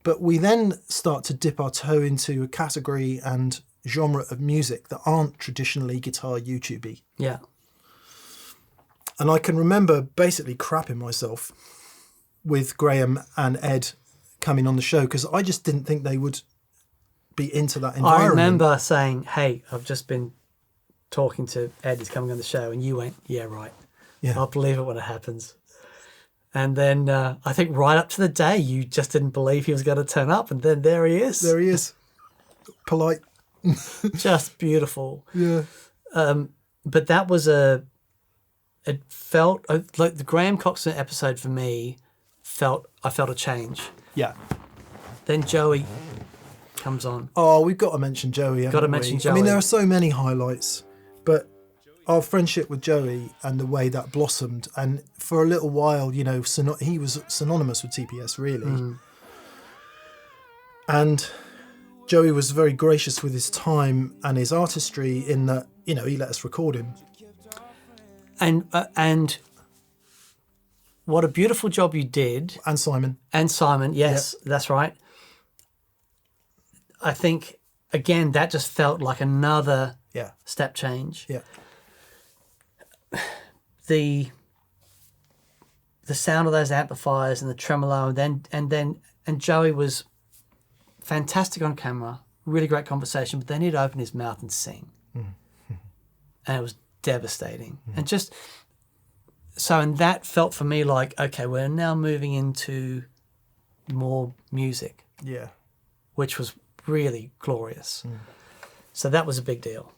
But we then start to dip our toe into a category and genre of music that aren't traditionally guitar YouTube-y. Yeah. And I can remember basically crapping myself with Graham and Ed coming on the show because I just didn't think they would be into that environment. I remember saying, hey, I've just been talking to Ed, he's coming on the show, and you went, yeah, right. Yeah. I'll believe it when it happens. And then I think right up to the day, you just didn't believe he was going to turn up, and then there he is. There he is. Polite. Just beautiful. Yeah. But that was it felt like the Graham Coxon episode for me I felt a change. Yeah. Then Joey comes on. Oh, we've got to mention Joey. Got to mention Joey. I mean, there are so many highlights, but our friendship with Joey and the way that blossomed, and for a little while, he was synonymous with TPS, really. And Joey was very gracious with his time and his artistry in that, he let us record him. And what a beautiful job you did. And Simon. Yes, that's right. I think, again, that just felt like another step change. Yeah. The sound of those amplifiers and the tremolo, and Joey was fantastic on camera, really great conversation, but then he'd open his mouth and sing. And it was devastating. And and that felt for me like, okay, we're now moving into more music. Yeah. Which was really glorious. So that was a big deal.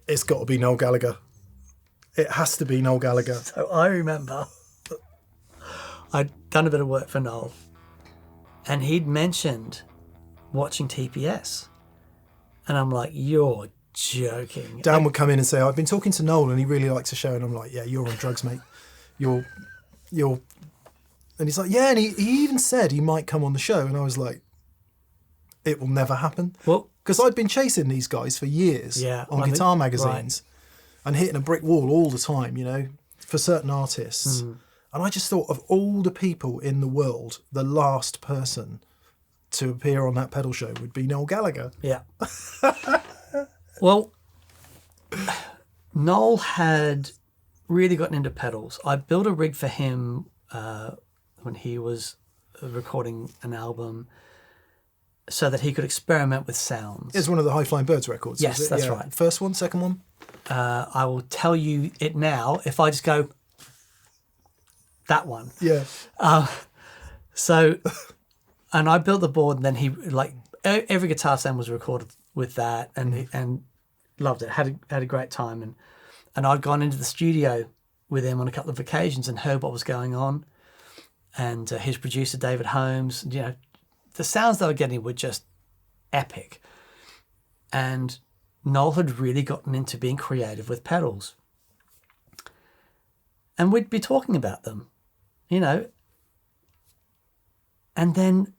It's got to be Noel Gallagher. It has to be Noel Gallagher. So I remember I'd done a bit of work for Noel, and he'd mentioned watching TPS. And I'm like, you're joking. Dan would come in and say, I've been talking to Noel and he really likes the show. And I'm like, yeah, you're on drugs, mate. You're... And he's like, yeah, and he even said he might come on the show. And I was like, it will never happen. Well, because I'd been chasing these guys for years on guitar magazines and hitting a brick wall all the time, for certain artists. And I just thought, of all the people in the world, the last person to appear on that pedal show would be Noel Gallagher. Yeah. Well, Noel had really gotten into pedals. I built a rig for him when he was recording an album so that he could experiment with sounds. It's one of the High Flying Birds records. Yes, is it? that's right. First one, second one? I will tell you it now if I just go, that one. Yeah. So, and I built the board, and then he, like, every guitar sound was recorded with that, and loved it. Had a great time, and I'd gone into the studio with him on a couple of occasions and heard what was going on, and his producer David Holmes. You know, the sounds they were getting were just epic, and Noel had really gotten into being creative with pedals, and we'd be talking about them, you know. And then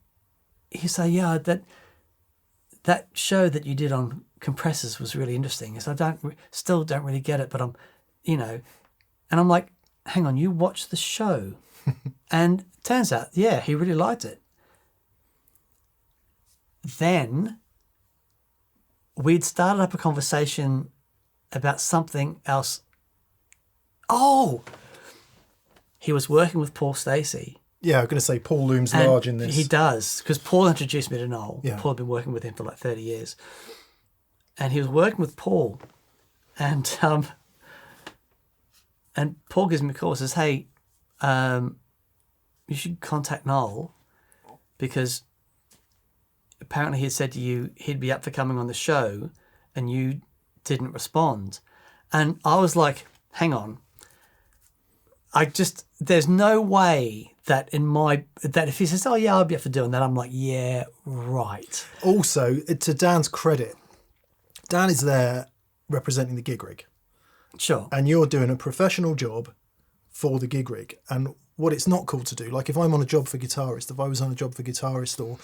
he'd say, yeah, that show that you did on compressors was really interesting. So I still don't really get it, but I'm, you know, and I'm like, hang on, you watched the show. And turns out, yeah, he really liked it. Then we'd started up a conversation about something else. Oh, he was working with Paul Stacey. Yeah, I'm going to say Paul looms And large in this. He does, because Paul introduced me to Noel. Yeah. Paul had been working with him for like 30 years. And he was working with Paul. And Paul gives me a call and says, hey, you should contact Noel, because apparently he had said to you he'd be up for coming on the show and you didn't respond. And I was like, hang on. There's no way that if he says, oh yeah, I'll be up for doing that, I'm like, yeah, right. Also, to Dan's credit, Dan is there representing the GigRig. Sure. And you're doing a professional job for the GigRig. And what it's not cool to do, like if I'm on a job for guitarist, if I was on a job for guitarist or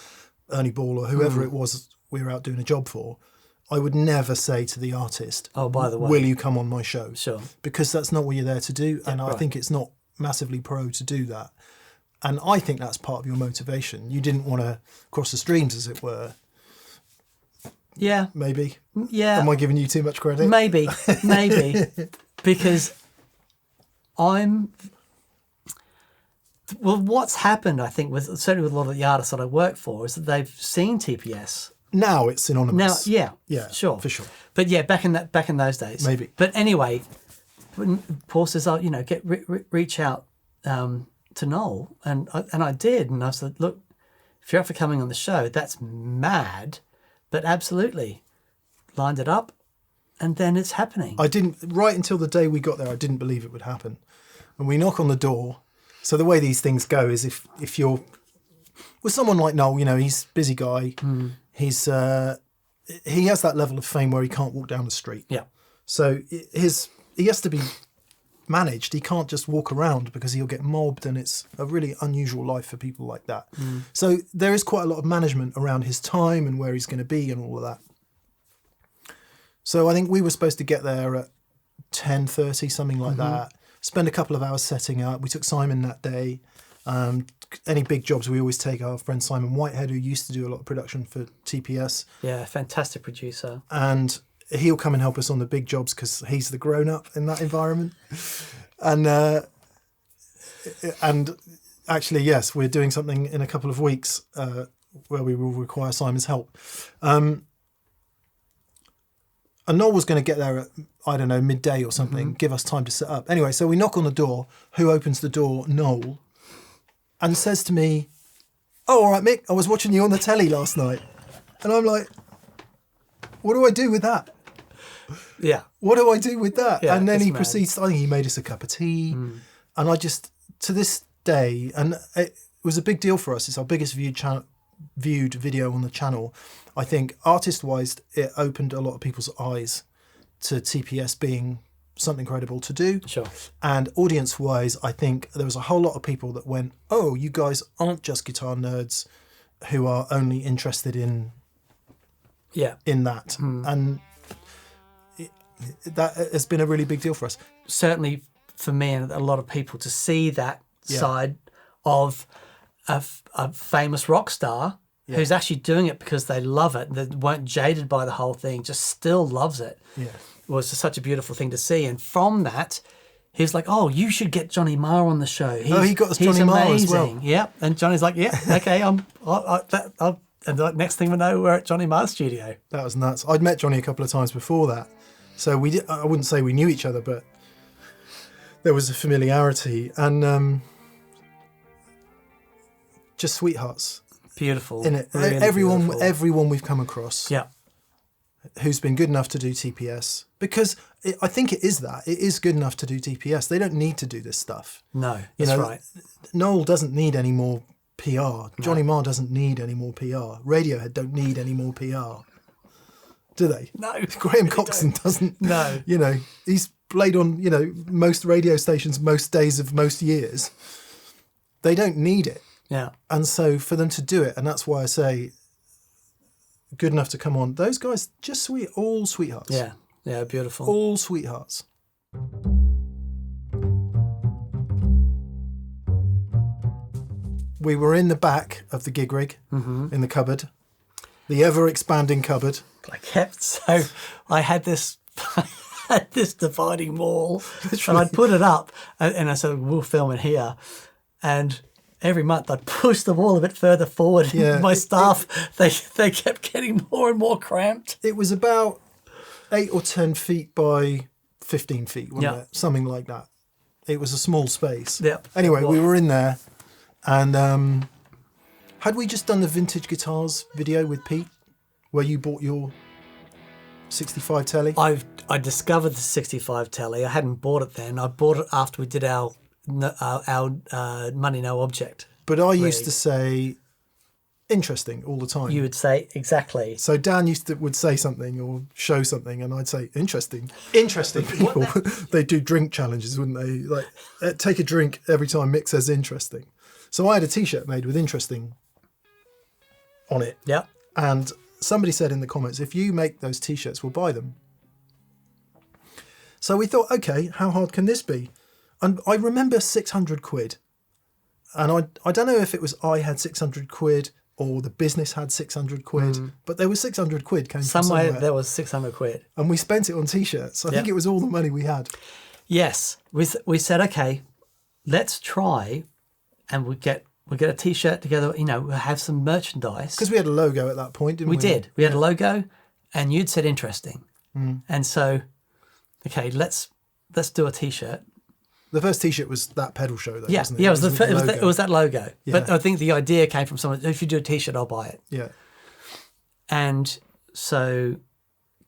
Ernie Ball or whoever it was we were out doing a job for, I would never say to the artist, Oh, by the way. will you come on my show? Sure. Because that's not what you're there to do. And I right. think it's not massively pro to do that. And I think that's part of your motivation. You didn't want to cross the streams, as it were. Yeah. Maybe. Yeah. Am I giving you too much credit? Maybe. Because what's happened, I think, certainly with a lot of the artists that I work for, is that they've seen TPS. Now it's synonymous. Now, Yeah, sure. for sure. But yeah, back in those days. Maybe. But anyway, when Paul says, oh, you know, reach out to Noel. And I did. And I said, look, if you're up for coming on the show, that's mad. But absolutely. Lined it up. And then it's happening. Right until the day we got there, I didn't believe it would happen. And we knock on the door. So the way these things go is if you're with someone like Noel, you know, he's a busy guy. He has that level of fame where he can't walk down the street. Yeah. So he has to be managed. He can't just walk around because he'll get mobbed, and it's a really unusual life for people like that. So there is quite a lot of management around his time and where he's going to be and all of that. So I think we were supposed to get there at 10:30, something like that. Spend a couple of hours setting up. We took Simon that day. Any big jobs, we always take our friend Simon Whitehead, who used to do a lot of production for TPS. Yeah, fantastic producer. And he'll come and help us on the big jobs because he's the grown-up in that environment. And actually, yes, we're doing something in a couple of weeks where we will require Simon's help. And Noel was going to get there at, I don't know, midday or something, give us time to set up. Anyway, so we knock on the door. Who opens the door? Noel. And says to me, oh, all right, Mick, I was watching you on the telly last night. And I'm like, what do I do with that? Yeah. What do I do with that? Yeah, and then it's he mad. proceeds, I think he made us a cup of tea. And I just, to this day, and it was a big deal for us. It's our biggest viewed video on the channel. I think artist-wise, it opened a lot of people's eyes to TPS being something credible to do. Sure. And audience-wise, I think there was a whole lot of people that went, oh, you guys aren't just guitar nerds who are only interested in that. And that has been a really big deal for us. Certainly for me and a lot of people to see that side of a famous rock star who's actually doing it because they love it. They weren't jaded by the whole thing, just still loves it. Yeah. It was just such a beautiful thing to see. And from that, he was like, "Oh, you should get Johnny Marr on the show. He got us Johnny Marr as well. Yeah, and Johnny's like, "Yeah, okay, and the next thing we know, we're at Johnny Marr's studio." That was nuts. I'd met Johnny a couple of times before that, so I wouldn't say we knew each other, but there was a familiarity, and just sweethearts Beautiful. in it. Really everyone, beautiful. everyone we've come across, Yeah. who's been good enough to do TPS, because I think it is that. It is good enough to do TPS. They don't need to do this stuff. No, that's right. Noel doesn't need any more PR. Johnny Marr doesn't need any more PR. Radiohead don't need any more PR. Do they? No. Graham Coxon doesn't. No. You know, he's played on, most radio stations most days of most years. They don't need it. Yeah. And so for them to do it, and that's why I say good enough to come on, those guys, just sweet, all sweethearts. Yeah. Yeah, beautiful. All sweethearts. We were in the back of the gig rig, in the cupboard, the ever-expanding cupboard. I had this dividing wall, and I'd put it up, and I said, "We'll film it here," and every month I'd push the wall a bit further forward. Yeah, My staff, they kept getting more and more cramped. It was about 8 or 10 feet by 15 feet, wasn't Yeah. it? Something like that. It was a small space. Yeah. Anyway, we were in there, and had we just done the vintage guitars video with Pete, where you bought your 65 telly? I discovered the 65 telly. I hadn't bought it then. I bought it after we did our Money No Object. But I used to say interesting all the time. You would say exactly. So Dan would say something or show something, and I'd say interesting. Interesting people. They do drink challenges, wouldn't they? Like take a drink every time Mick says interesting. So I had a T-shirt made with interesting on it, Yeah. and somebody said in the comments, "If you make those T-shirts, we'll buy them." So we thought, okay, how hard can this be? And I remember 600 quid. And I don't know if it was I had 600 quid or the business had 600 quid, but there was 600 quid came from Somewhere somewhere. there was 600 quid. And we spent it on T-shirts. I think it was all the money we had. Yes. We said, okay, let's try and we get a T-shirt together, we'll have some merchandise. Because we had a logo at that point, didn't we? We did. We had a logo and you'd said interesting. And so, okay, let's do a T-shirt. The first T-shirt was that pedal show, though, Yeah, wasn't it? yeah, It it was that logo. Yeah. But I think the idea came from someone, if you do a T-shirt, I'll buy it. Yeah. And so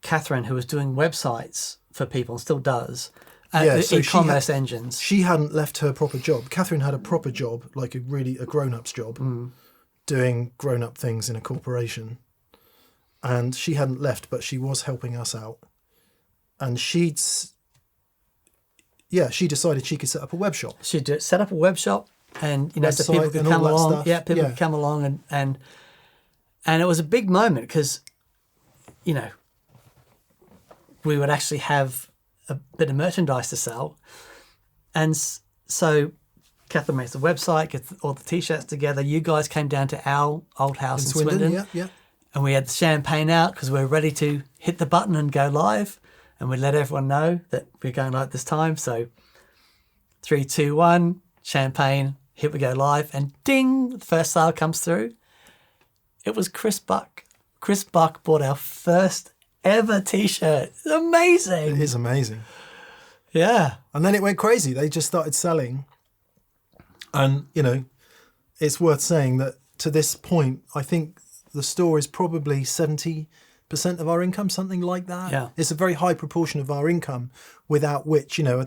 Katherine, who was doing websites for people and still does, Yeah, so e-commerce engines. She hadn't left her proper job. Katherine had a proper job, like a grown-up's job, doing grown-up things in a corporation. And she hadn't left, but she was helping us out. And she decided she could set up a web shop. She'd set up a web shop and, so Website people could and all come that along. stuff. Yeah, people Yeah. could come along and it was a big moment because, we would actually have a bit of merchandise to sell. And so Katherine makes the website, gets all the T-shirts together. You guys came down to our old house in Swindon. Yeah. And we had the champagne out because we were ready to hit the button and go live. And we let everyone know that we're going live this time. So 3, 2, 1, champagne, here we go live. And ding, the first sale comes through. It was Chris Buck. Chris Buck bought our first ever T-shirt. It's amazing. It is amazing. Yeah. And then it went crazy. They just started selling. And, it's worth saying that to this point, I think the store is probably 70% of our income, something like that. Yeah. It's a very high proportion of our income, without which, it's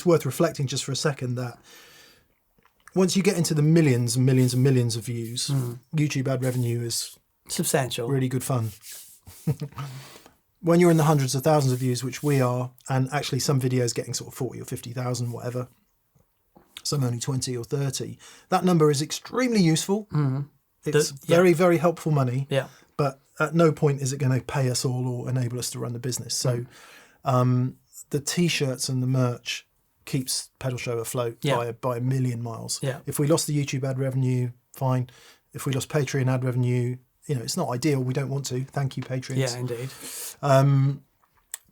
worth reflecting just for a second that once you get into the millions and millions and millions of views, YouTube ad revenue is Substantial. really good fun. When you're in the hundreds of thousands of views, which we are, and actually some videos getting sort of 40 or 50,000, whatever, some only 20 or 30, that number is extremely useful. It's very, very helpful money. Yeah. But at no point is it going to pay us all or enable us to run the business. So the T-shirts and the merch keeps Pedal Show afloat Yeah. by a million miles. Yeah. If we lost the YouTube ad revenue, fine. If we lost Patreon ad revenue, it's not ideal. We don't want to. Thank you, Patreons. Yeah, indeed.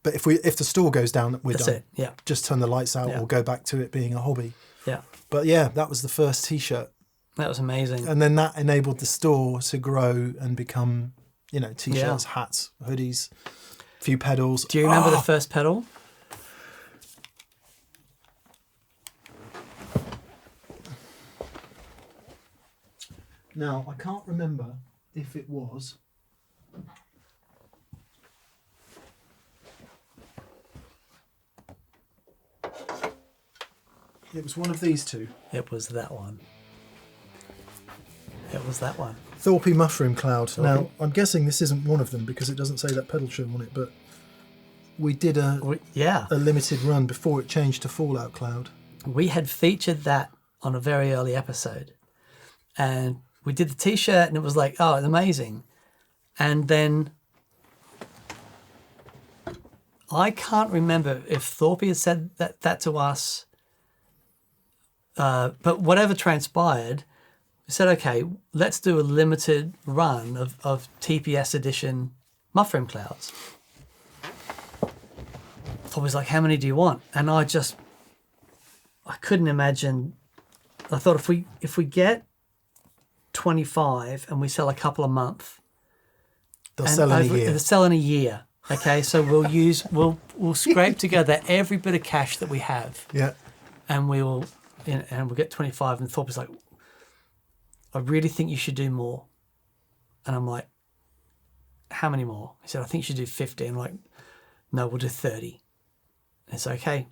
But if the store goes down, we're That's done. it. Yeah. Just turn the lights out Yeah. or go back to it being a hobby. Yeah. But yeah, that was the first T-shirt. That was amazing. And then that enabled the store to grow and become, T-shirts, hats, hoodies, a few pedals. Do you remember the first pedal? Now, I can't remember if it was... It was one of these two. It was that one. It was that one. Thorpe Mushroom Cloud. Now, I'm guessing this isn't one of them because it doesn't say that pedal show on it, but we did a limited run before it changed to Fallout Cloud. We had featured that on a very early episode. And we did the T-shirt and it was like, oh, it's amazing. And then I can't remember if Thorpe had said that to us. But whatever transpired, we said, okay, let's do a limited run of TPS edition Mushroom Clouds. I was like, how many do you want? And I couldn't imagine. I thought if we get 25 and we sell a couple a month, they'll sell in a year. They'll sell in a year. Okay, so we'll scrape together every bit of cash that we have. Yeah. And we'll get 25. And Thorpe is like, I really think you should do more. And I'm like, how many more? He said, I think you should do 50. I'm like, no, we'll do 30. And it's okay.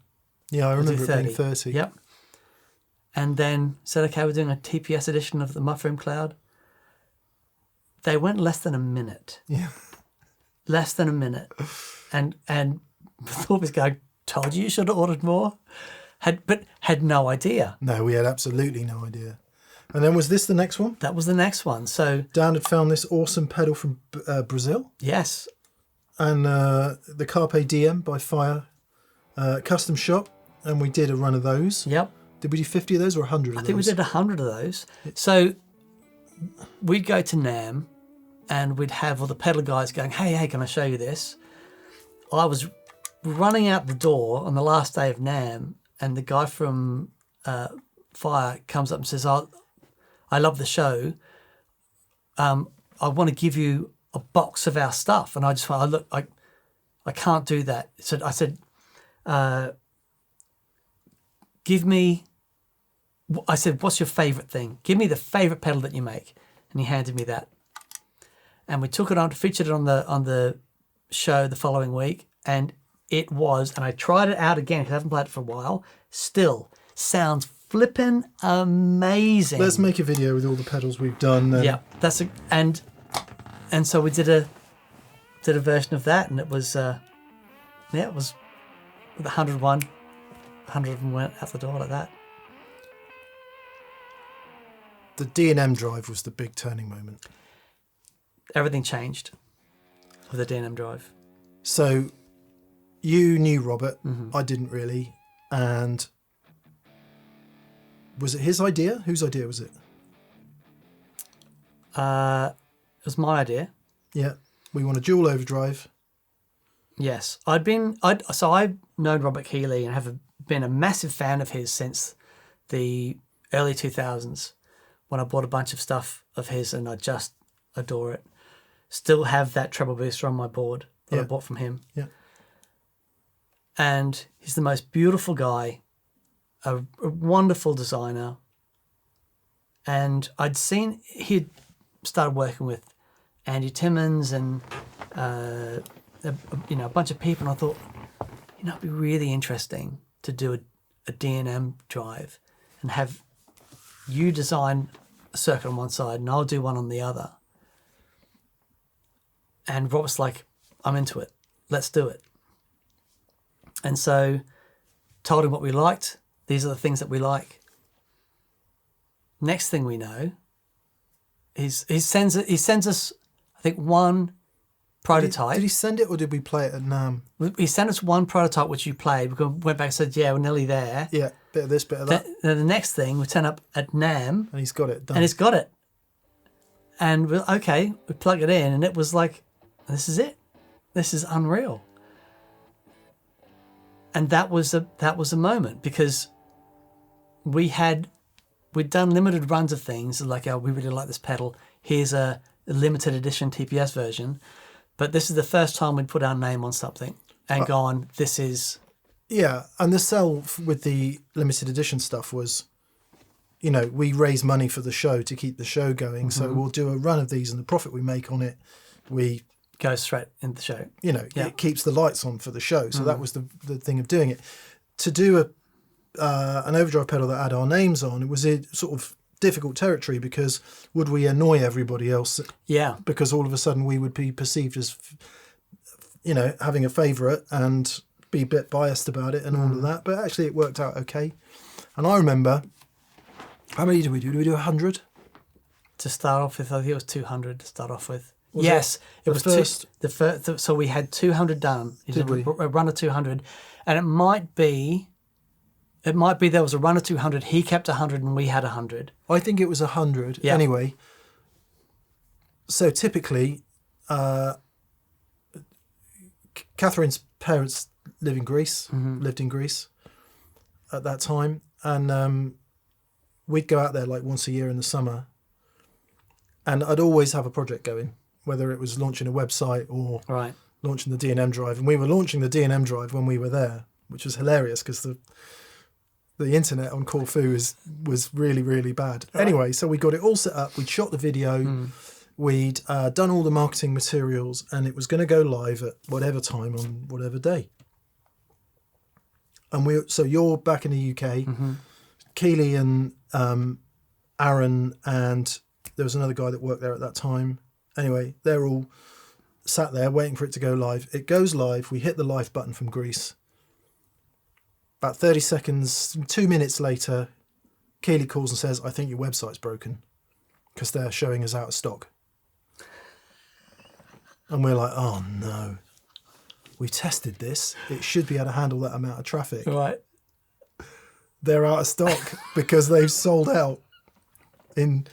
Yeah, I remember we'll it being 30. Yep. And then said, okay, we're doing a TPS edition of the Mushroom Cloud. They went less than a minute. Yeah. Less than a minute. And Thorpe is going, told you should have ordered more. But had no idea. No, we had absolutely no idea. And then was this the next one? That was the next one. So Dan had found this awesome pedal from Brazil. Yes. And the Carpe Diem by Fire custom shop. And we did a run of those. Yep. Did we do 50 of those or 100 of those? I think we did 100 of those. So we'd go to NAMM and we'd have all the pedal guys going, hey, can I show you this? I was running out the door on the last day of NAMM and the guy from Fire comes up and says, I love the show. I want to give you a box of our stuff. And I just went, look, I can't do that. So I said, what's your favourite thing? Give me the favourite pedal that you make. And he handed me that. And we took it on, featured it on the show the following week. And it was, and I tried it out again because I haven't played it for a while, still sounds flippin' amazing. Let's make a video with all the pedals we've done. Yeah, and so we did a version of that, and it was it was 101. 100 of them went out the door like that. The D&M Drive was the big turning moment. Everything changed with the D&M Drive. So you knew Robert. Mm-hmm. I didn't really. And was it his idea? Whose idea was it? It was my idea. Yeah. We want a dual overdrive. Yes. I've known Robert Keeley and have been a massive fan of his since the early 2000s when I bought a bunch of stuff of his and I just adore it. Still have that treble booster on my board that I bought from him. Yeah. And he's the most beautiful guy, a wonderful designer. And I'd seen he'd started working with Andy Timmons and a bunch of people, and I thought, it'd be really interesting to do a D&M drive and have you design a circuit on one side and I'll do one on the other. And Robert's like, I'm into it. Let's do it. And so told him what we liked. These are the things that we like. Next thing we know, he sends us, I think, one prototype. Did he send it or did we play it at NAMM? He sent us one prototype which you played. We went back and said, yeah, we're nearly there. Yeah, bit of this, bit of that. Then the next thing, we turn up at NAMM. And he's got it done. And it's got it. And we plug it in, and it was like, this is it. This is unreal. And that was a moment, because we'd done limited runs of things, like, oh, we really like this pedal. Here's a limited edition TPS version. But this is the first time we'd put our name on something and gone, this is... Yeah, and the sell with the limited edition stuff was, we raise money for the show to keep the show going. So we'll do a run of these, and the profit we make on it, we... Go straight into the show. It keeps the lights on for the show. So that was the thing of doing it. To do an overdrive pedal that had our names on, it was a sort of difficult territory, because would we annoy everybody else? Yeah. Because all of a sudden we would be perceived as, having a favourite and be a bit biased about it and all of that. But actually it worked out okay. And I remember, how many did we do? Did we do 100? To start off with, I think it was 200 to start off with. Was yes, it was first. The first. So we had 200 done. Did we? A run of 200, and it might be there was a run of 200. He kept 100, and we had 100. I think it was 100. Yeah. Anyway, so typically, Katherine's parents lived in Greece at that time, and we'd go out there like once a year in the summer, and I'd always have a project going, whether it was launching a website or launching the D&M Drive. And we were launching the D&M Drive when we were there, which was hilarious, because the internet on Corfu was really, really bad. Right. Anyway, so we got it all set up. We'd shot the video. We'd done all the marketing materials, and it was going to go live at whatever time on whatever day. And so you're back in the UK. Keely and Aaron, and there was another guy that worked there at that time. Anyway, they're all sat there waiting for it to go live. It goes live. We hit the live button from Greece. About 30 seconds, 2 minutes later, Keely calls and says, I think your website's broken, because they're showing us out of stock. And we're like, oh no. We tested this. It should be able to handle that amount of traffic. Right. They're out of stock because they've sold out in...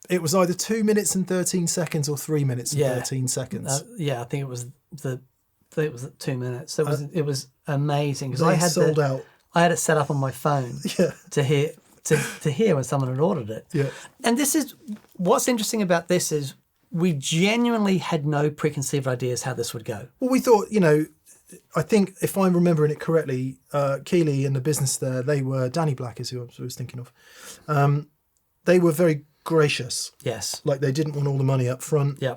It was either 2 minutes and 13 seconds or 3 minutes and 13 seconds. I think it was 2 minutes. So it was amazing, because They I had sold out. I had it set up on my phone to hear when someone had ordered it. Yeah. And this is what's interesting about this is we genuinely had no preconceived ideas how this would go. Well, we thought, I think if I'm remembering it correctly, Keely and the business there, they were, Danny Black is who I was thinking of. They were very gracious. Yes. Like, they didn't want all the money up front. Yeah.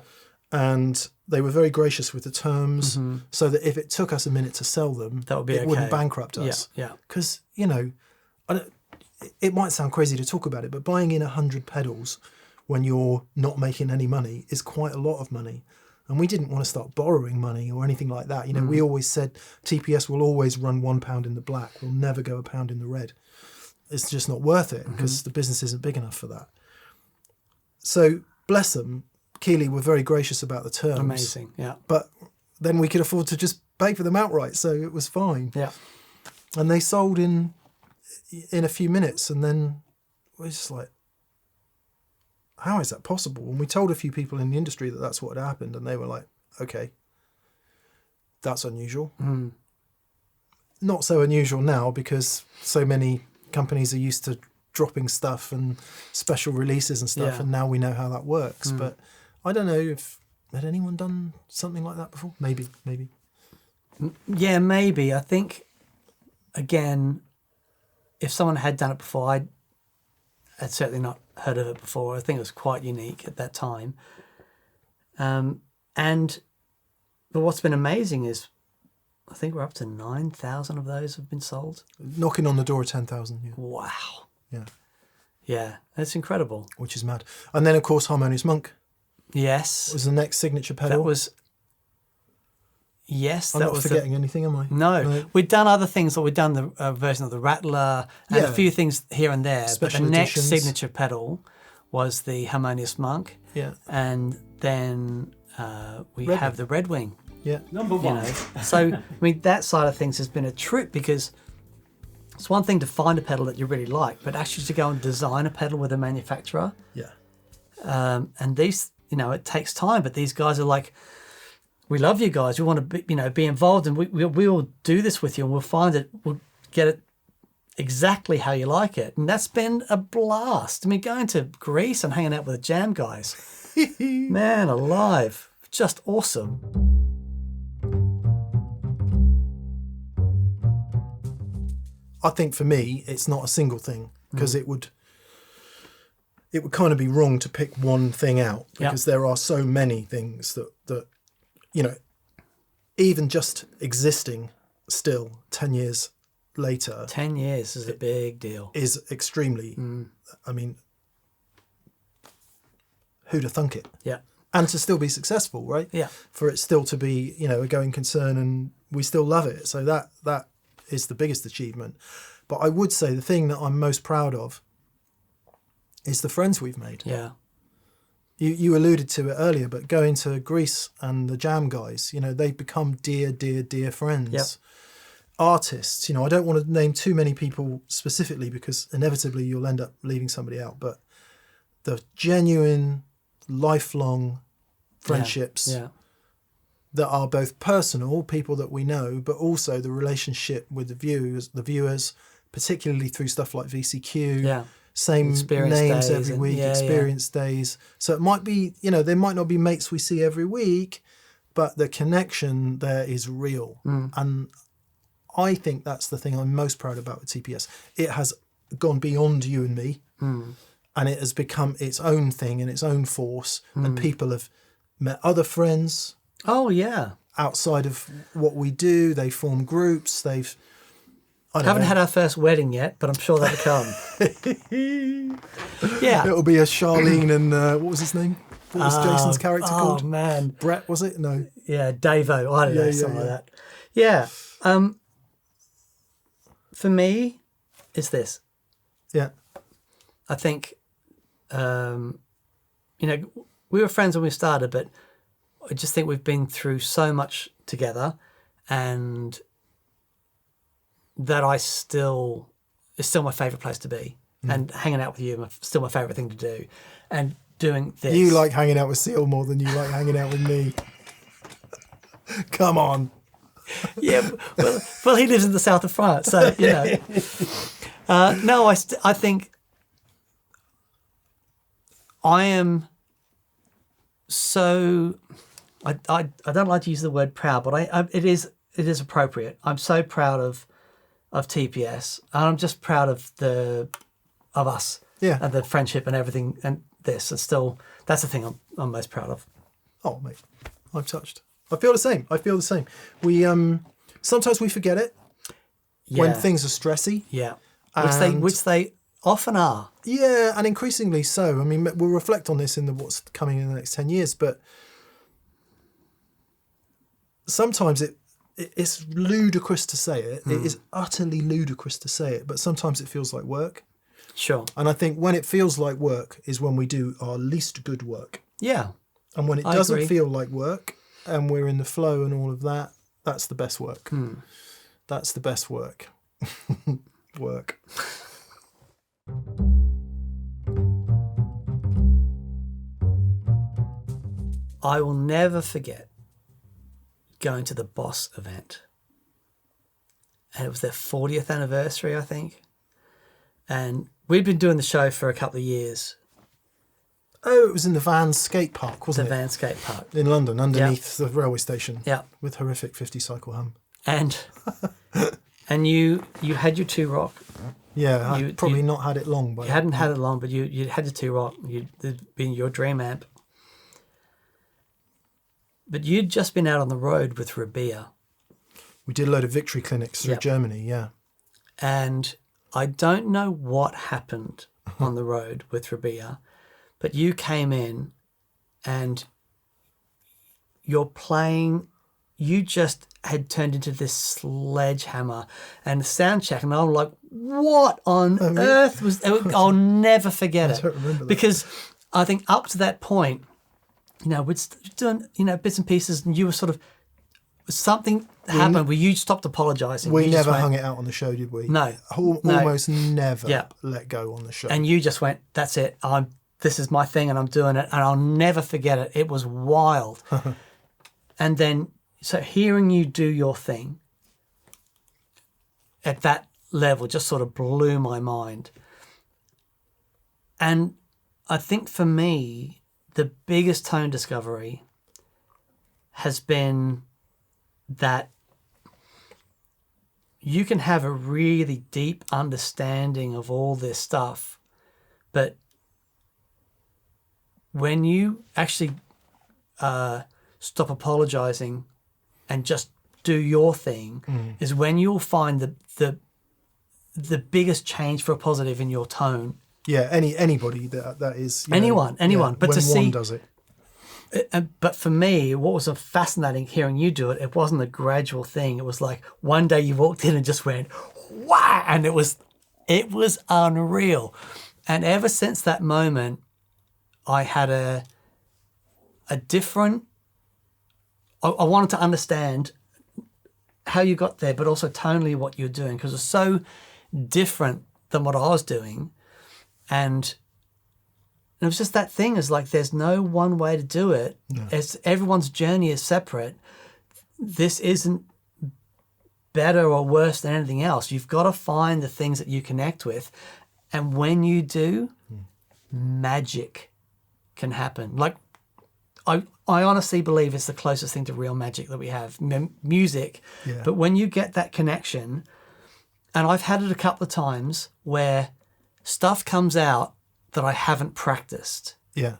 And they were very gracious with the terms, so that if it took us a minute to sell them, that would be it wouldn't bankrupt us. Yeah. Because, it might sound crazy to talk about it, but buying in 100 pedals when you're not making any money is quite a lot of money. And we didn't want to start borrowing money or anything like that. We always said TPS will always run £1 in the black. We'll never go £1 in the red. It's just not worth it, because the business isn't big enough for that. So, bless them, Keely were very gracious about the terms. Amazing, yeah. But then we could afford to just pay for them outright, so it was fine. Yeah. And they sold in a few minutes, and then we're just like, how is that possible? And we told a few people in the industry that that's what had happened, and they were like, okay, that's unusual. Not so unusual now, because so many companies are used to dropping stuff and special releases and stuff, and now we know how that works. But I don't know had anyone done something like that before? Maybe. Yeah, maybe. I think, again, if someone had done it before, I'd certainly not heard of it before. I think it was quite unique at that time. But what's been amazing is, I think we're up to 9,000 of those have been sold. Knocking on the door of 10,000. Yeah. Wow. Yeah. Yeah, that's incredible. Which is mad. And then, of course, Harmonious Monk Yes. was the next signature pedal. That was... Yes, I'm that not was forgetting anything, am I? No. We'd done other things. We'd done the version of the Rattler and a few things here and there. Special but the next editions. signature pedal was the Harmonious Monk. Yeah. And then we have the Redwing. Yeah. Number You one. know, so I mean that side of things has been a trip because it's one thing to find a pedal that you really like, but actually to go and design a pedal with a manufacturer. Yeah. And these, you know, it takes time, but these guys are like, we love you guys. We want to be, you know, be involved, and we will do this with you, and we'll find it. We'll get it exactly how you like it, and that's been a blast. I mean, going to Greece and hanging out with the Jam guys, man alive, just awesome. I think for me, it's not a single thing because it would kind of be wrong to pick one thing out because there are so many things that you know, even just existing still 10 years later. 10 years is a big deal. Is extremely, I mean, who'd have thunk it? Yeah. And to still be successful, right? Yeah. For it still to be, you know, a going concern and we still love it. So that is the biggest achievement. But I would say the thing that I'm most proud of is the friends we've made. Yeah. You alluded to it earlier, but going to Greece and the Jam guys, you know, they've become dear, dear, dear friends. Yep. Artists, you know, I don't want to name too many people specifically because inevitably you'll end up leaving somebody out, but the genuine, lifelong friendships Yeah. that are both personal, people that we know, but also the relationship with the viewers, particularly through stuff like VCQ. Yeah. Same Experience names days every and- week, yeah, experience days. So it might be, you know, they might not be mates we see every week, but the connection there is real. And I think that's the thing I'm most proud about with TPS. It has gone beyond you and me, and it has become its own thing in its own force. And people have met other friends Oh, yeah. outside of what we do. They form groups. They've Haven't had our first wedding yet, but I'm sure that'll come. Yeah. It'll be a Charlene and what was his name? What was Jason's character called? Oh, man. Brett, was it? No. Yeah, Davo. I don't know, Yeah, something yeah. like that. Yeah. For me, it's this. Yeah. I think, you know, we were friends when we started, but I just think we've been through so much together, and that is still my favourite place to be. And hanging out with you is still my favourite thing to do. And doing this. You like hanging out with Seal more than you like hanging out with me. Come on. Yeah, well, he lives in the south of France, so, you know. No, I think I am so... I don't like to use the word proud, but it is appropriate. I'm so proud of TPS, and I'm just proud of us, and the friendship and everything, and this. It's still, that's the thing I'm most proud of. Oh, mate, I'm touched. I feel the same. We sometimes we forget it when things are stressy. Yeah, And- which they often are. Yeah, and increasingly so. I mean, we'll reflect on this in what's coming in the next 10 years, but sometimes it's ludicrous to say it. It is utterly ludicrous to say it, but sometimes it feels like work. Sure. And I think when it feels like work is when we do our least good work. Yeah. And when it I doesn't agree. feel like work and we're in the flow and all of that, that's the best work. That's the best work. Work. I will never forget going to the Boss event. And it was their 40th anniversary, I think. And we'd been doing the show for a couple of years. Oh, it was in the Vans skate park, The wasn't it? Van Skate Park. In London, underneath the railway station. Yeah. With horrific 50 cycle hum. And you had your 2 Rock. Yeah, You- I probably you- not had it long, but You hadn't had it long, but you had your 2 Rock. You'd been your dream amp. But you'd just been out on the road with Rabea. we did a load of victory clinics through Yep. Germany, yeah. And I don't know what happened on the road with Rabea, but you came in and you're playing, you just had turned into this sledgehammer and the sound check. And I'm like, what on earth was, I'll never forget it. don't remember that. Because I think up to that point, we'd doing, bits and pieces, and you were sort of, something happened where you stopped apologizing. We You just never went, hung it out on the show, did we? No. Almost never Yeah. let go on the show. And you just went, that's it. This is my thing and I'm doing it. And I'll never forget it. It was wild. And then, so hearing you do your thing at that level just sort of blew my mind. And I think for me, the biggest tone discovery has been that you can have a really deep understanding of all this stuff, but when you actually stop apologizing and just do your thing is when you'll find the biggest change for a positive in your tone. Yeah, anybody that is anyone. But when to see one does it. But for me, what was fascinating hearing you do it, it wasn't a gradual thing. It was like one day you walked in and just went, wow, and it was unreal. And ever since that moment, I had a different. I wanted to understand how you got there, but also tonally what you're doing, because it's so different than what I was doing. And it was just that thing, is like there's no one way to do it. No. It's everyone's journey is separate. This isn't better or worse than anything else. You've got to find the things that you connect with. And when you do, magic can happen. Like I honestly believe it's the closest thing to real magic that we have, music. Yeah. But when you get that connection, and I've had it a couple of times where stuff comes out that I haven't practiced. Yeah.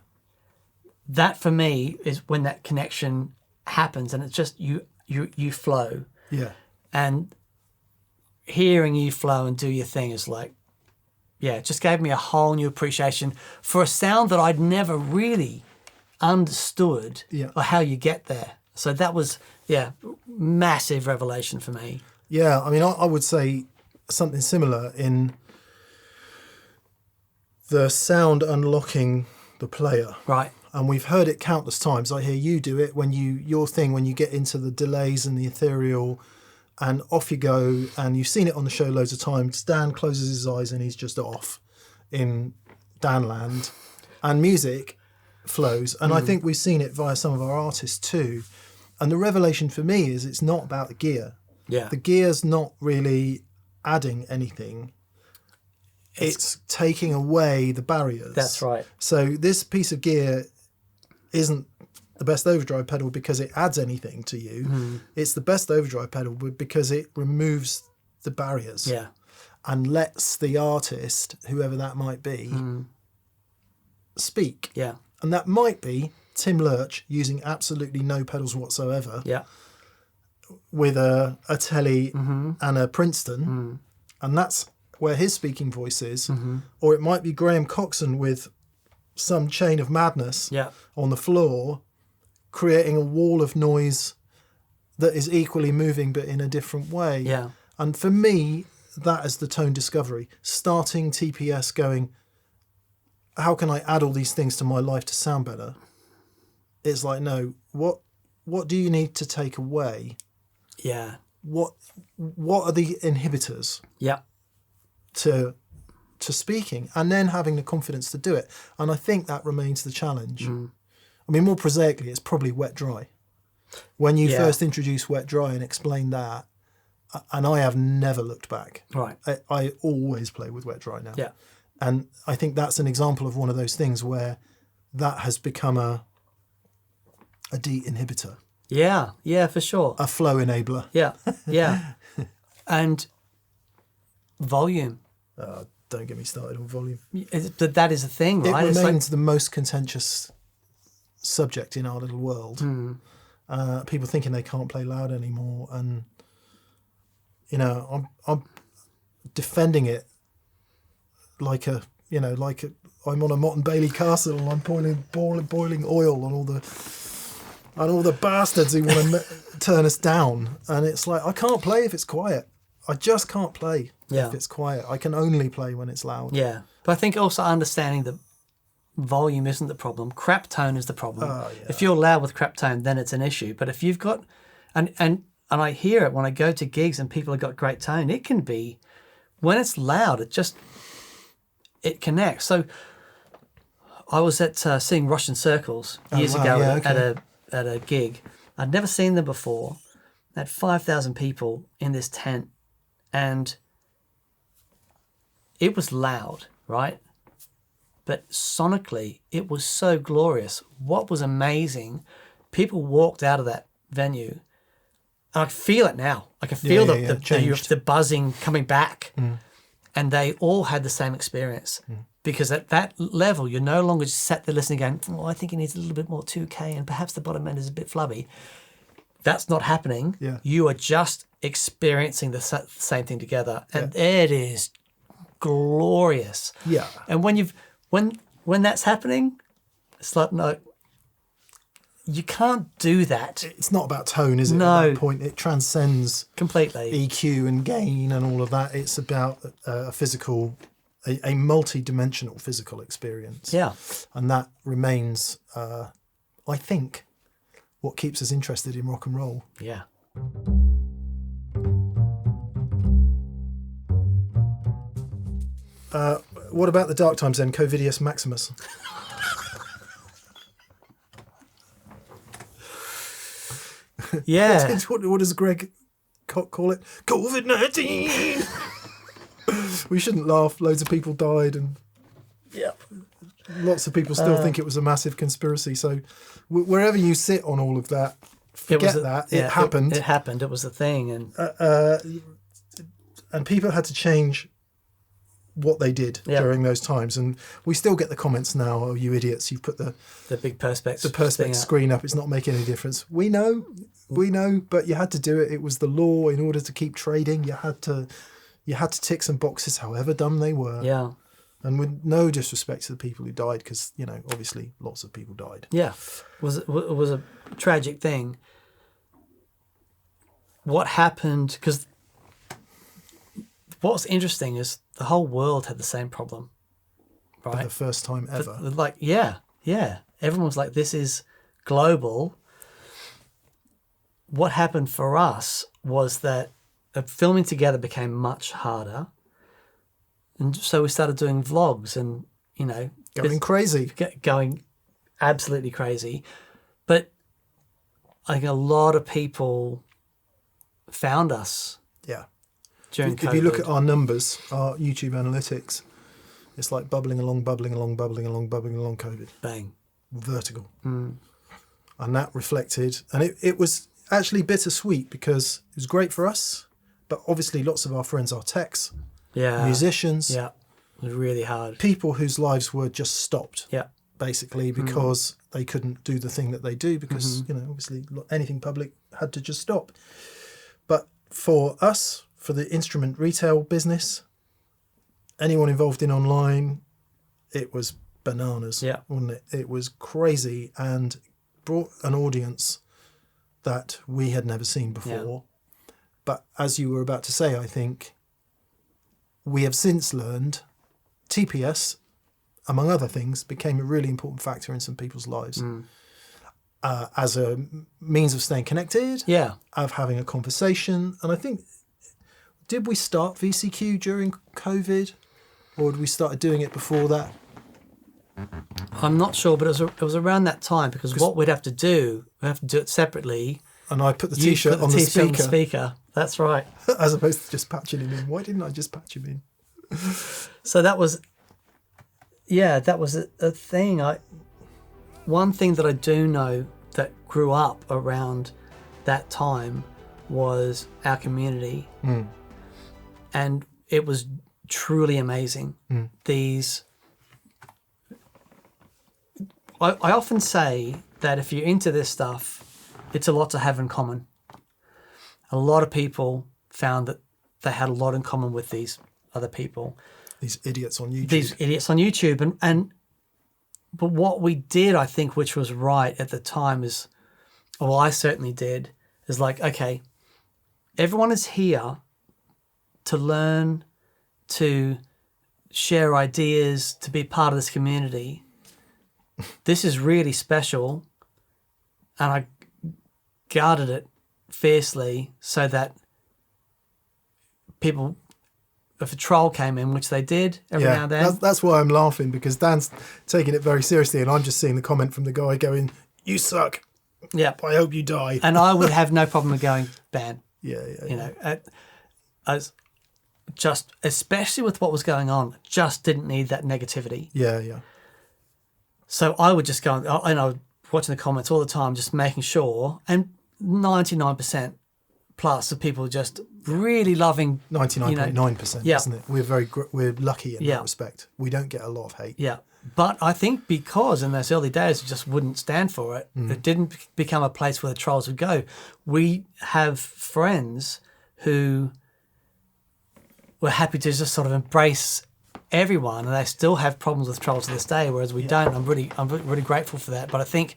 That for me is when that connection happens, and it's just you flow. Yeah. And hearing you flow and do your thing is like, yeah, it just gave me a whole new appreciation for a sound that I'd never really understood or how you get there. So that was, massive revelation for me. Yeah, I mean, I would say something similar in the sound unlocking the player. Right. And we've heard it countless times. I hear you do it when your thing, when you get into the delays and the ethereal and off you go, and you've seen it on the show loads of times. Dan closes his eyes and he's just off in Danland, and music flows. And I think we've seen it via some of our artists too. And the revelation for me is it's not about the gear. Yeah. The gear's not really adding anything. It's taking away the barriers. That's right. So this piece of gear isn't the best overdrive pedal because it adds anything to you. It's the best overdrive pedal because it removes the barriers. Yeah. And lets the artist, whoever that might be, speak. Yeah. And that might be Tim Lurch using absolutely no pedals whatsoever. Yeah. With a Telly and a Princeton. And that's where his speaking voice is. Or it might be Graham Coxon with some chain of madness on the floor, creating a wall of noise that is equally moving but in a different way. Yeah. And for me, that is the tone discovery. Starting TPS going, how can I add all these things to my life to sound better? It's like, no, what do you need to take away? Yeah. What are the inhibitors? Yeah. To speaking, and then having the confidence to do it. And I think that remains the challenge. I mean, more prosaically, it's probably wet dry. When you first introduce wet dry and explain that, and I have never looked back. Right. I always play with wet dry now. Yeah. And I think that's an example of one of those things where that has become a de-inhibitor. Yeah, for sure. A flow enabler. Yeah. And volume. Don't get me started on volume. But that is a thing, right? It remains the most contentious subject in our little world. People thinking they can't play loud anymore, and I'm defending it like I'm on a Mott and Bailey castle and I'm boiling oil on all the bastards who want to turn us down. And it's like, I can't play if it's quiet. I just can't play if it's quiet. I can only play when it's loud. Yeah. But I think also understanding that volume isn't the problem. Crap tone is the problem. Oh, yeah. If you're loud with crap tone, then it's an issue. But if you've got, and I hear it when I go to gigs and people have got great tone, it can be, when it's loud, it connects. So I was at seeing Russian Circles years ago at a gig. I'd never seen them before. They had 5,000 people in this tent, and it was loud, right? But sonically, it was so glorious. What was amazing, people walked out of that venue, and I feel it now. I can feel the buzzing coming back, and they all had the same experience. Because at that level, you're no longer just sat there listening going, oh, I think it needs a little bit more 2K and perhaps the bottom end is a bit flubby. That's not happening. Yeah. You are just experiencing the same thing together. And it is glorious. Yeah. And when that's happening, it's like, no, you can't do that. It's not about tone, is it? No. At that point, it transcends Completely. EQ and gain and all of that. It's about a physical, a multi-dimensional physical experience. Yeah. And that remains, I think, what keeps us interested in rock and roll. Yeah. What about the dark times then? Covidius Maximus. Yeah. What does Greg call it? COVID-19! We shouldn't laugh. Loads of people died, and lots of people still think it was a massive conspiracy. So wherever you sit on all of that, forget that. It happened. It happened. It was a thing. And people had to change what they did during those times. And we still get the comments now, oh, you idiots, you've put the big perspex screen up. It's not making any difference. We know, but you had to do it. It was the law. In order to keep trading, you had to tick some boxes, however dumb they were. Yeah. And with no disrespect to the people who died, because, obviously lots of people died. Yeah. It was a tragic thing. What happened, because what's interesting is the whole world had the same problem, right? For the first time ever. Everyone was like, this is global. What happened for us was that filming together became much harder. And so we started doing vlogs and, Going crazy. Going absolutely crazy. But I think a lot of people found us. Yeah. During if you look at our numbers, our YouTube analytics, it's like bubbling along COVID. Bang. Vertical. And that reflected, and it was actually bittersweet because it was great for us, but obviously lots of our friends are techs, musicians. Yeah, it was really hard. People whose lives were just stopped. Yeah. Basically because they couldn't do the thing that they do because, obviously anything public had to just stop. But for us, for the instrument retail business, anyone involved in online, it was bananas, wasn't it? It was crazy and brought an audience that we had never seen before. Yeah. But as you were about to say, I think we have since learned TPS, among other things, became a really important factor in some people's lives. As a means of staying connected, of having a conversation. And I think, did we start VCQ during COVID, or did we start doing it before that? I'm not sure, but it was around that time because what we'd have to do it separately. And I put the T-shirt on the speaker. That's right. As opposed to just patching him in. Why didn't I just patch him in? So that was a thing. One thing that I do know that grew up around that time was our community. And it was truly amazing. I often say that if you're into this stuff, it's a lot to have in common. A lot of people found that they had a lot in common with these other people. These idiots on YouTube. But what we did, I think, which was right at the time is, well, I certainly did, is like, okay, everyone is here to learn, to share ideas, to be part of this community. this is really special, and I guarded it fiercely so that people, if a troll came in, which they did every now and then. That's why I'm laughing, because Dan's taking it very seriously, and I'm just seeing the comment from the guy going, "You suck. Yeah, I hope you die." and I would have no problem with going ban. Yeah. You know, as just especially with what was going on, just didn't need that negativity. Yeah. So I would just go, and I was watching the comments all the time, just making sure, and 99% plus of people just really loving 99.9%, Yeah. isn't it? We're lucky in Yeah. that respect. We don't get a lot of hate. Yeah. But I think because in those early days, we just wouldn't stand for it. It didn't become a place where the trolls would go. We have friends who were happy to just sort of embrace everyone, and they still have problems with trolls to this day, whereas we don't. I'm really grateful for that. But I think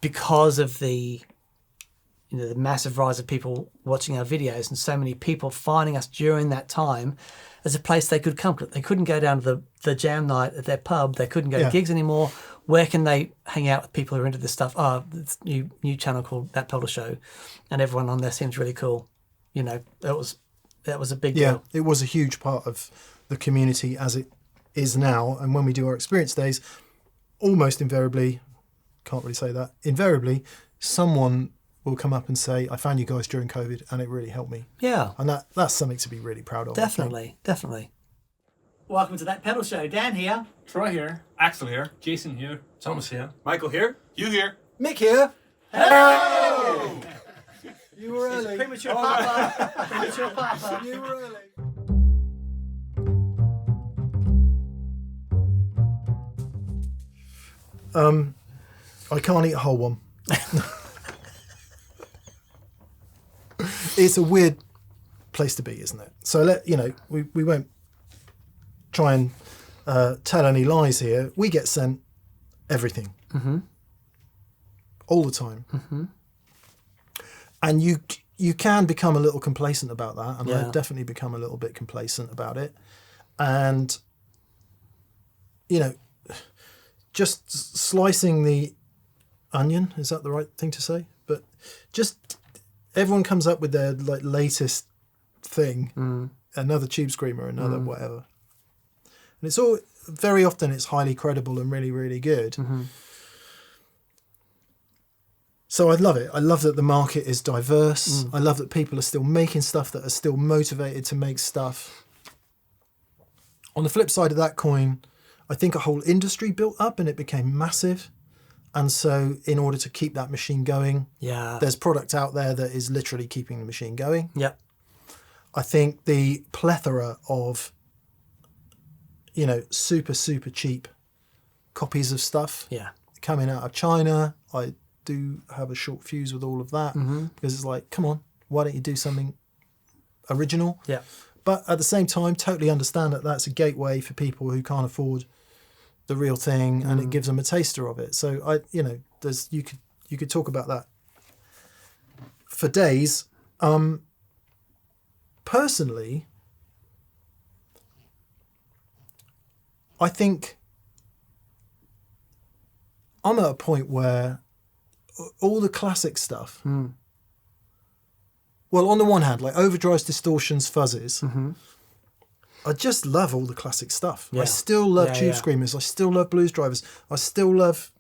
because of the the massive rise of people watching our videos and so many people finding us during that time as a place they could come to. They couldn't go down to the jam night at their pub. They couldn't go to gigs anymore. Where can they hang out with people who are into this stuff? Oh, this new channel called That Pedal Show, and everyone on there seems really cool. That was a big deal. It was a huge part of the community as it is now. And when we do our experience days, almost invariably, can't really say that, invariably, someone will come up and say, "I found you guys during COVID and it really helped me." Yeah. And that's something to be really proud of. Definitely. Welcome to That Pedal Show. Dan here. Troy here. Axel here. Jason here. Thomas here. Michael here. You here. Mick here. Hello! You were early. Premature papa. Premature papa. You were early. I can't eat a whole one. It's a weird place to be, isn't it? So we won't try and tell any lies here. We get sent everything, all the time, and you can become a little complacent about that, and I've definitely become a little bit complacent about it, and just slicing the onion, is that the right thing to say? But just everyone comes up with their latest thing, another tube screamer, another whatever, and it's all very often it's highly credible and really, really good. So I love it. I love that the market is diverse. I love that people are still making stuff, that are still motivated to make stuff. On the flip side of that coin, I think a whole industry built up and it became massive. And so in order to keep that machine going, there's product out there that is literally keeping the machine going. Yep. I think the plethora of, super, super cheap copies of stuff coming out of China, I do have a short fuse with all of that, because it's like, come on, why don't you do something original? Yeah. But at the same time, totally understand that that's a gateway for people who can't afford the real thing, and it gives them a taster of it. So you could talk about that for days. Personally, I think I'm at a point where all the classic stuff, well, on the one hand, like overdrives, distortions, fuzzes, I just love all the classic stuff. I still love tube screamers. I still love blues drivers. I still love,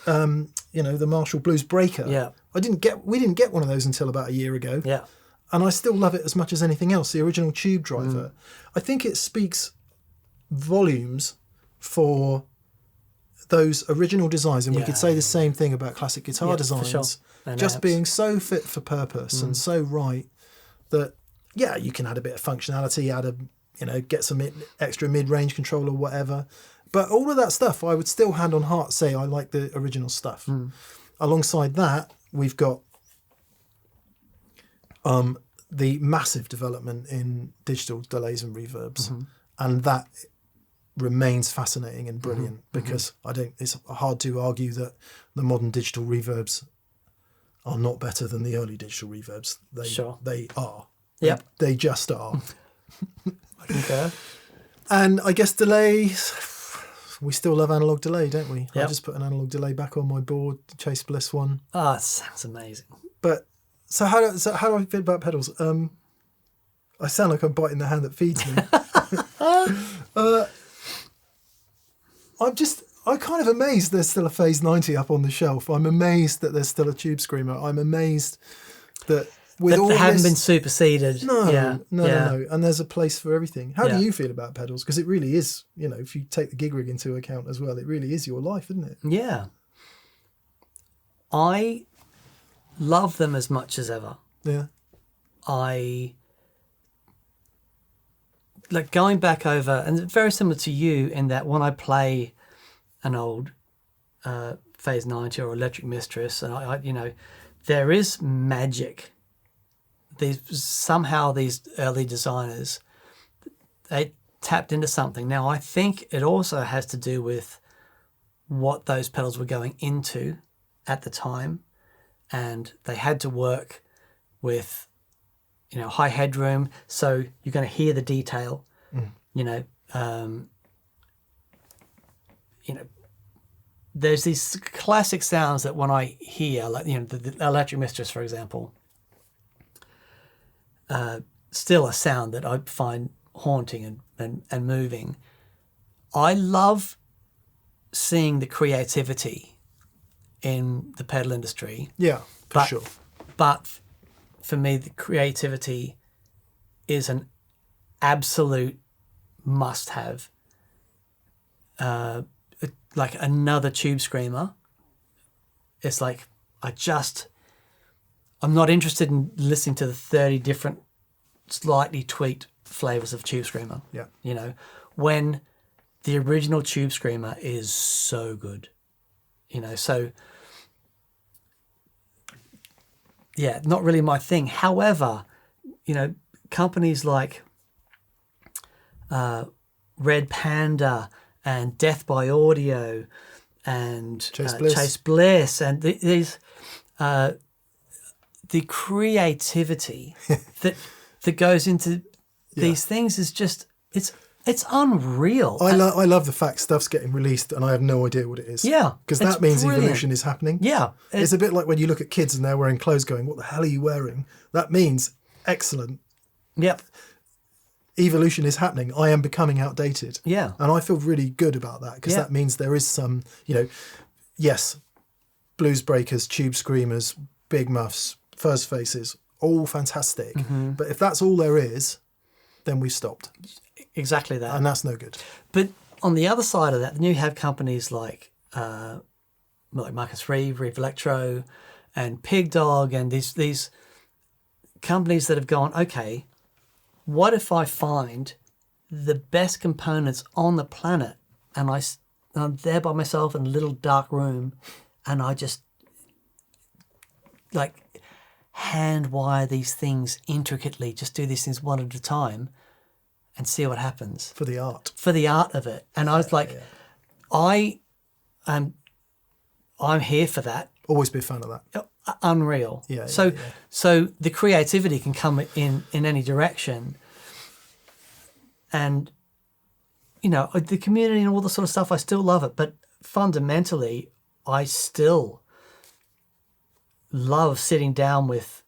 the Marshall Blues Breaker. Yeah. We didn't get one of those until about a year ago. Yeah. And I still love it as much as anything else. The original tube driver. I think it speaks volumes for those original designs, and we could say the same thing about classic guitar designs. For sure. Just being so fit for purpose and so right that you can add a bit of functionality, get some extra mid-range control or whatever. But all of that stuff, I would still hand on heart say I like the original stuff. Alongside that, we've got the massive development in digital delays and reverbs, and that remains fascinating and brilliant because it's hard to argue that the modern digital reverbs are not better than the early digital reverbs. They are. Yep. They just are. Okay. And I guess delays, We still love analog delay, don't we? I Yep. just put an analog delay back on my board, the Chase Bliss one. Oh, it sounds amazing. But so how do I feel about pedals? I sound like I'm biting the hand that feeds me. I'm kind of amazed there's still a Phase 90 up on the shelf. I'm amazed that there's still a Tube Screamer. I'm amazed that with all They haven't this, been superseded. no. Yeah. And there's a place for everything. How Yeah. do you feel about pedals? Because it really is, if you take the TheGigRig into account as well, it really is your life, isn't it? Yeah. I love them as much as ever. Yeah. I like going back over, and it's very similar to you in that when I play an old Phase 90 or Electric Mistress, and I there is magic. Somehow these early designers, they tapped into something. Now I think it also has to do with what those pedals were going into at the time, and they had to work with high headroom, so you're going to hear the detail. There's these classic sounds that when I hear, like the Electric Mistress, for example, still a sound that I find haunting and moving. I love seeing the creativity in the pedal industry. Yeah, for sure. But for me, the creativity is an absolute must-have. Like another Tube Screamer. It's like I'm not interested in listening to the 30 different slightly tweaked flavors of Tube Screamer. Yeah. When the original Tube Screamer is so good. So yeah, not really my thing. However, companies like Red Panda and Death by Audio and Chase Bliss and these the creativity that goes into these things is just it's unreal. I love the fact stuff's getting released and I have no idea what it is. Yeah, because it's that means brilliant. evolution is happening. Yeah, it's a bit like when you look at kids and they're wearing clothes going, what the hell are you wearing? That means excellent. Yep. Evolution is happening. I am becoming outdated. Yeah. And I feel really good about that because that means there is some, yes, blues breakers, Tube Screamers, big muffs, fuzz faces, all fantastic. Mm-hmm. But if that's all there is, then we've stopped. Exactly that. And that's no good. But on the other side of that, then you have companies like Marcus Reeve Electro, and Pig Dog, and these companies that have gone, okay, what if I find the best components on the planet and I'm there by myself in a little dark room and I just like hand wire these things intricately, just do these things one at a time and see what happens. For the art. For the art of it. And I was like, I'm here for that. Always be a fan of that. Unreal. So the creativity can come in any direction, and the community and all the sort of stuff, I still love it, but fundamentally I still love sitting down with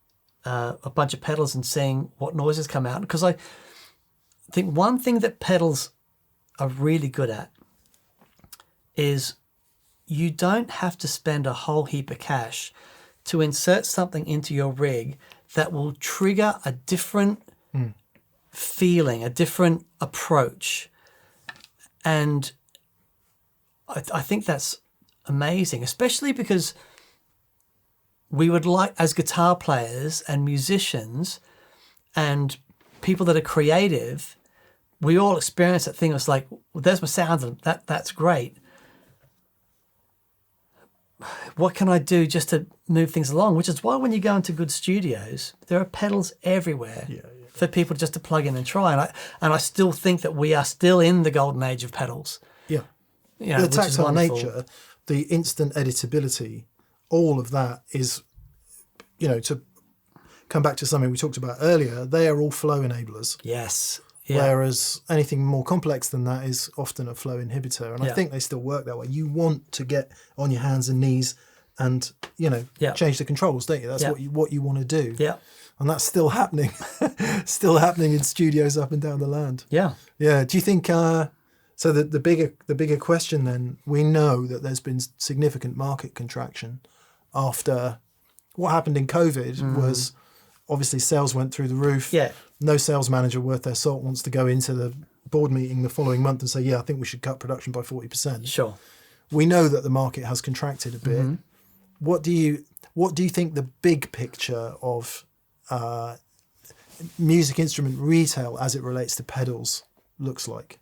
a bunch of pedals and seeing what noises come out, because I think one thing that pedals are really good at is you don't have to spend a whole heap of cash to insert something into your rig that will trigger a different feeling, a different approach. And I think that's amazing, especially because we would like, as guitar players and musicians and people that are creative, we all experience that thing. It's like, well, there's my sound, and that's great. What can I do just to move things along? Which is why when you go into good studios, there are pedals everywhere for people just to plug in and try. And I still think that we are still in the golden age of pedals. Yeah. The the tactile nature, the instant editability, all of that is, to come back to something we talked about earlier, they are all flow enablers. Yes. Yeah. Whereas anything more complex than that is often a flow inhibitor. And I Yeah. think they still work that way. You want to get on your hands and knees and, Yeah. change the controls, don't you? That's Yeah. what you want to do. Yeah. And that's still happening. Still happening in studios up and down the land. Yeah. Yeah. Do you think so the bigger question then, we know that there's been significant market contraction after what happened in COVID was obviously sales went through the roof. Yeah. No sales manager worth their salt wants to go into the board meeting the following month and say, yeah, I think we should cut production by 40%. Sure. We know that the market has contracted a bit. What do you think the big picture of music instrument retail as it relates to pedals looks like?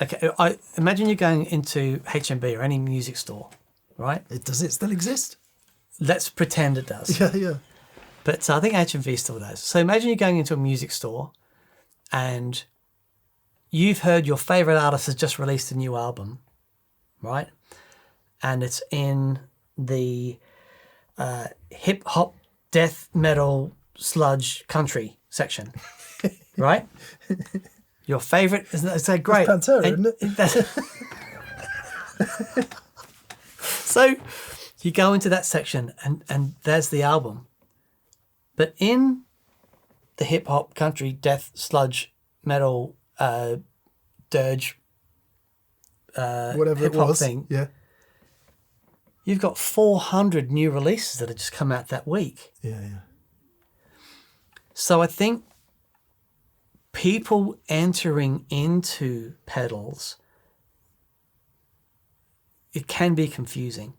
Okay, I imagine you're going into HMB or any music store, right? Does it still exist? Let's pretend it does. Yeah. But I think HMV still does. So imagine you're going into a music store and you've heard your favourite artist has just released a new album, right? And it's in the hip-hop, death metal, sludge, country section, right? Your favourite, it's a great... That's Pantera, isn't it? So you go into that section and there's the album. But in the hip-hop, country, death, sludge, metal, dirge, whatever it hip-hop was. thing, Yeah. you've got 400 new releases that have just come out that week. Yeah. So I think people entering into pedals, it can be confusing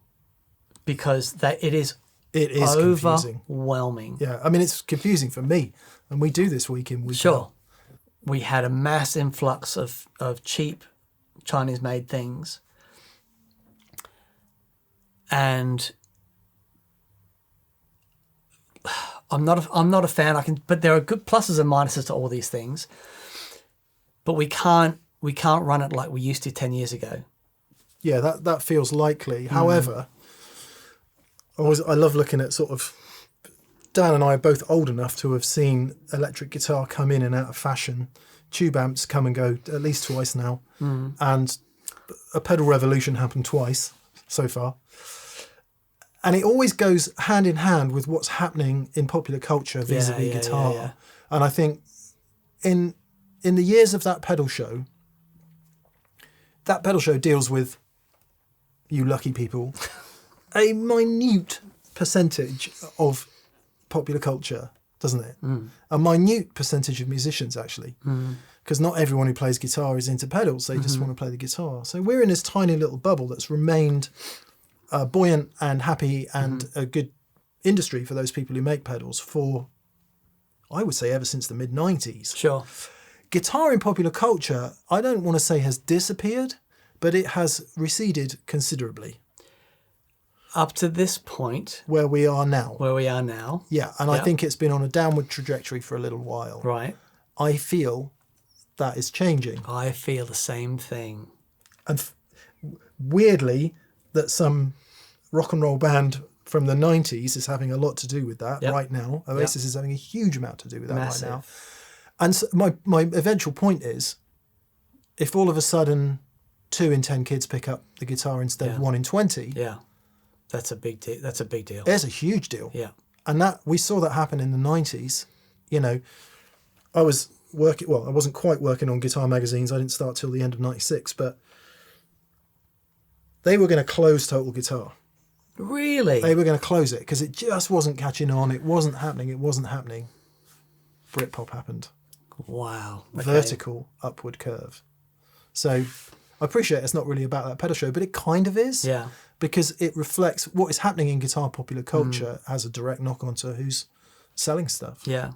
because it is confusing. overwhelming. Yeah, I mean, it's confusing for me. And we do this week in, week Sure. out. We had a mass influx of cheap Chinese-made things. And I'm not a fan. But there are good pluses and minuses to all these things. But we can't run it like we used to 10 years ago. Yeah, that feels likely. However, I love looking at sort of... Dan and I are both old enough to have seen electric guitar come in and out of fashion. Tube amps come and go at least twice now. And a pedal revolution happened twice so far. And it always goes hand in hand with what's happening in popular culture vis-a-vis guitar. Yeah. And I think in the years of that pedal show deals with, you lucky people, a minute percentage of popular culture, doesn't it? A minute percentage of musicians, actually. Because not everyone who plays guitar is into pedals. They just want to play the guitar. So we're in this tiny little bubble that's remained buoyant and happy and a good industry for those people who make pedals for, I would say, ever since the mid-90s. Sure. Guitar in popular culture, I don't want to say has disappeared, but it has receded considerably. Up to this point, Where we are now. yeah, And I think it's been on a downward trajectory for a little while. right. I feel that is changing. I feel the same thing. And weirdly, that some rock and roll band from the 90s is having a lot to do with that right now. Oasis is having a huge amount to do with that Massive. right now. And so my eventual point is, if all of a sudden 2 in 10 kids pick up the guitar instead of 1 in 20, Yeah, that's a big deal. That's a big deal. there's a huge deal. Yeah, And that we saw that happen in the 90s. I was working, well, I wasn't quite working on guitar magazines. I didn't start till the end of 96, but they were going to close Total Guitar. really. They were going to close it because it just wasn't catching on. It wasn't happening. Britpop happened. Wow. Okay. Vertical upward curve. So I appreciate it's not really about that pedal show, but it kind of is. Yeah. Because it reflects what is happening in guitar popular culture has a direct knock on to who's selling stuff. Yeah.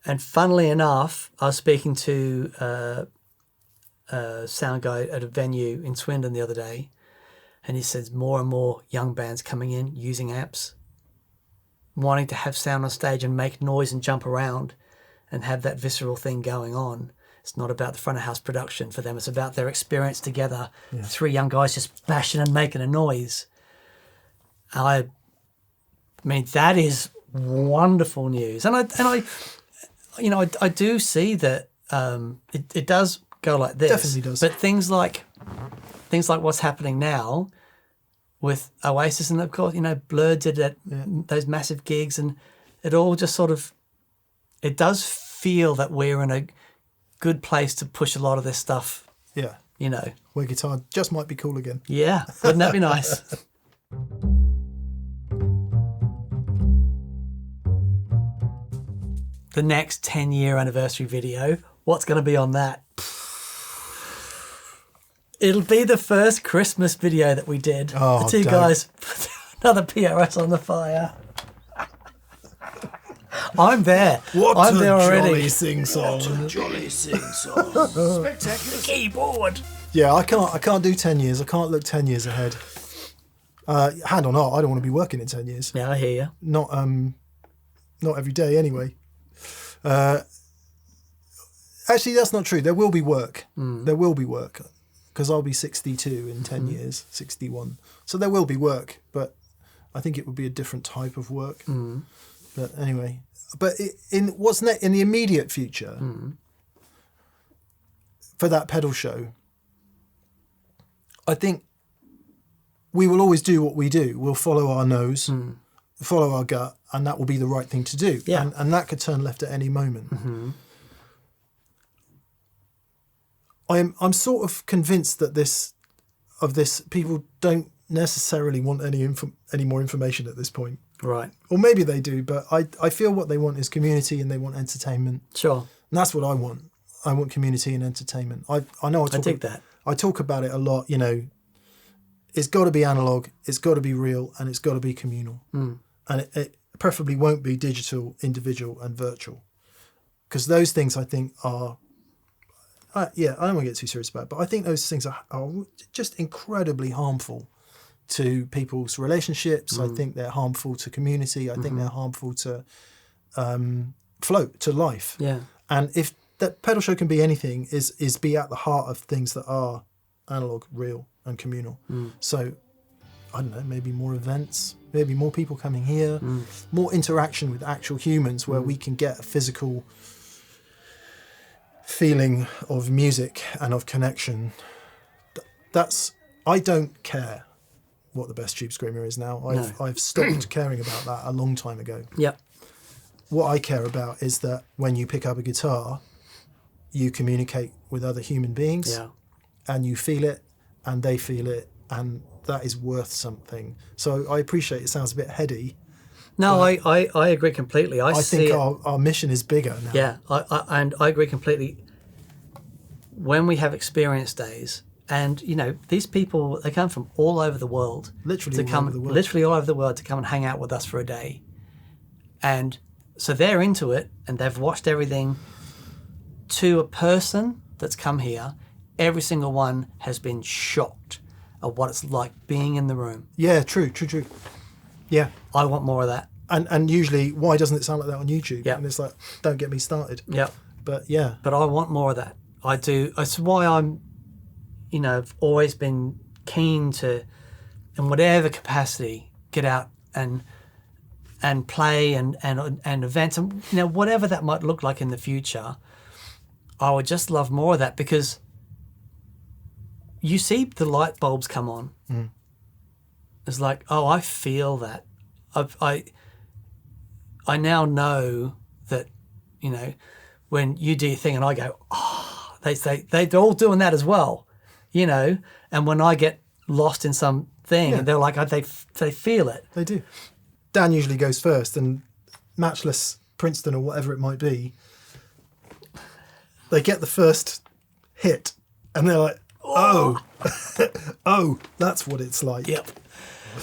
And funnily enough, I was speaking to a sound guy at a venue in Swindon the other day, and he says more and more young bands coming in using amps, wanting to have sound on stage and make noise and jump around and have that visceral thing going on. It's not about the front of house production for them. It's about their experience together. Yeah. 3 young guys just bashing and making a noise. I mean, that is wonderful news. And I I do see that it does go like this. Definitely does. But things like what's happening now with Oasis, and of course, Blur did those massive gigs, and it all just sort of, it does feel that we're in a good place to push a lot of this stuff. Yeah. Where guitar just might be cool again. Yeah. Wouldn't that be nice? The next 10-year anniversary video, what's going to be on that? It'll be the first Christmas video that we did. Oh, the two guys put another PRS on the fire. I'm there. I'm there already. Jolly sing-song. Jolly sing-song. Spectacular. Keyboard. Yeah, I can't do 10 years. I can't look 10 years ahead. Hand on heart, I don't want to be working in 10 years. Yeah, I hear you. Not every day anyway. Actually, that's not true. There will be work. There will be work, because I'll be 62 in 10 years, 61. So there will be work, but I think it would be a different type of work. But anyway, in the immediate future for that pedal show, I think we will always do what we do. We'll follow our nose, follow our gut, and that will be the right thing to do. Yeah. And that could turn left at any moment. I'm sort of convinced that this people don't necessarily want any more information at this point. Right. Or maybe they do, but I feel what they want is community, and they want entertainment. Sure. And that's what I want. I want community and entertainment. I know I dig that. I talk about it a lot, it's got to be analog, it's got to be real, and it's got to be communal. And it preferably won't be digital, individual, and virtual. Because those things, I think, are... I don't want to get too serious about it, but I think those things are just incredibly harmful to people's relationships. I think they're harmful to community. I think they're harmful to float, to life. Yeah. And if that pedal show can be anything, is be at the heart of things that are analog, real, and communal. So, I don't know, maybe more events, maybe more people coming here, more interaction with actual humans where we can get a physical feeling of music and of connection. I don't care what the best tube screamer is now. I've stopped caring about that a long time ago. Yep. What I care about is that when you pick up a guitar, you communicate with other human beings, and you feel it, and they feel it, and that is worth something. So I appreciate it sounds a bit heady. No, I agree completely. I think our mission is bigger now. Yeah, and I agree completely. When we have experience days, and these people, they come from all over the world, literally all over the world to come and hang out with us for a day, and so they're into it, and they've watched everything. To a person that's come here, every single one has been shocked at what it's like being in the room. Yeah, true. Yeah. I want more of that. And usually, why doesn't it sound like that on YouTube? Yeah. And it's like, don't get me started. Yeah. But yeah. But I want more of that. I do. That's why I'm, I've always been keen to, in whatever capacity, get out and play and events and whatever that might look like in the future. I would just love more of that, because you see the light bulbs come on. It's like, oh, I feel that. I now know that, when you do your thing and I go, oh, they're all doing that as well, and when I get lost in some thing, and they're like, they feel it. They do. Dan usually goes first, and Matchless Princeton or whatever it might be, they get the first hit, and they're like, oh, oh, that's what it's like. Yep.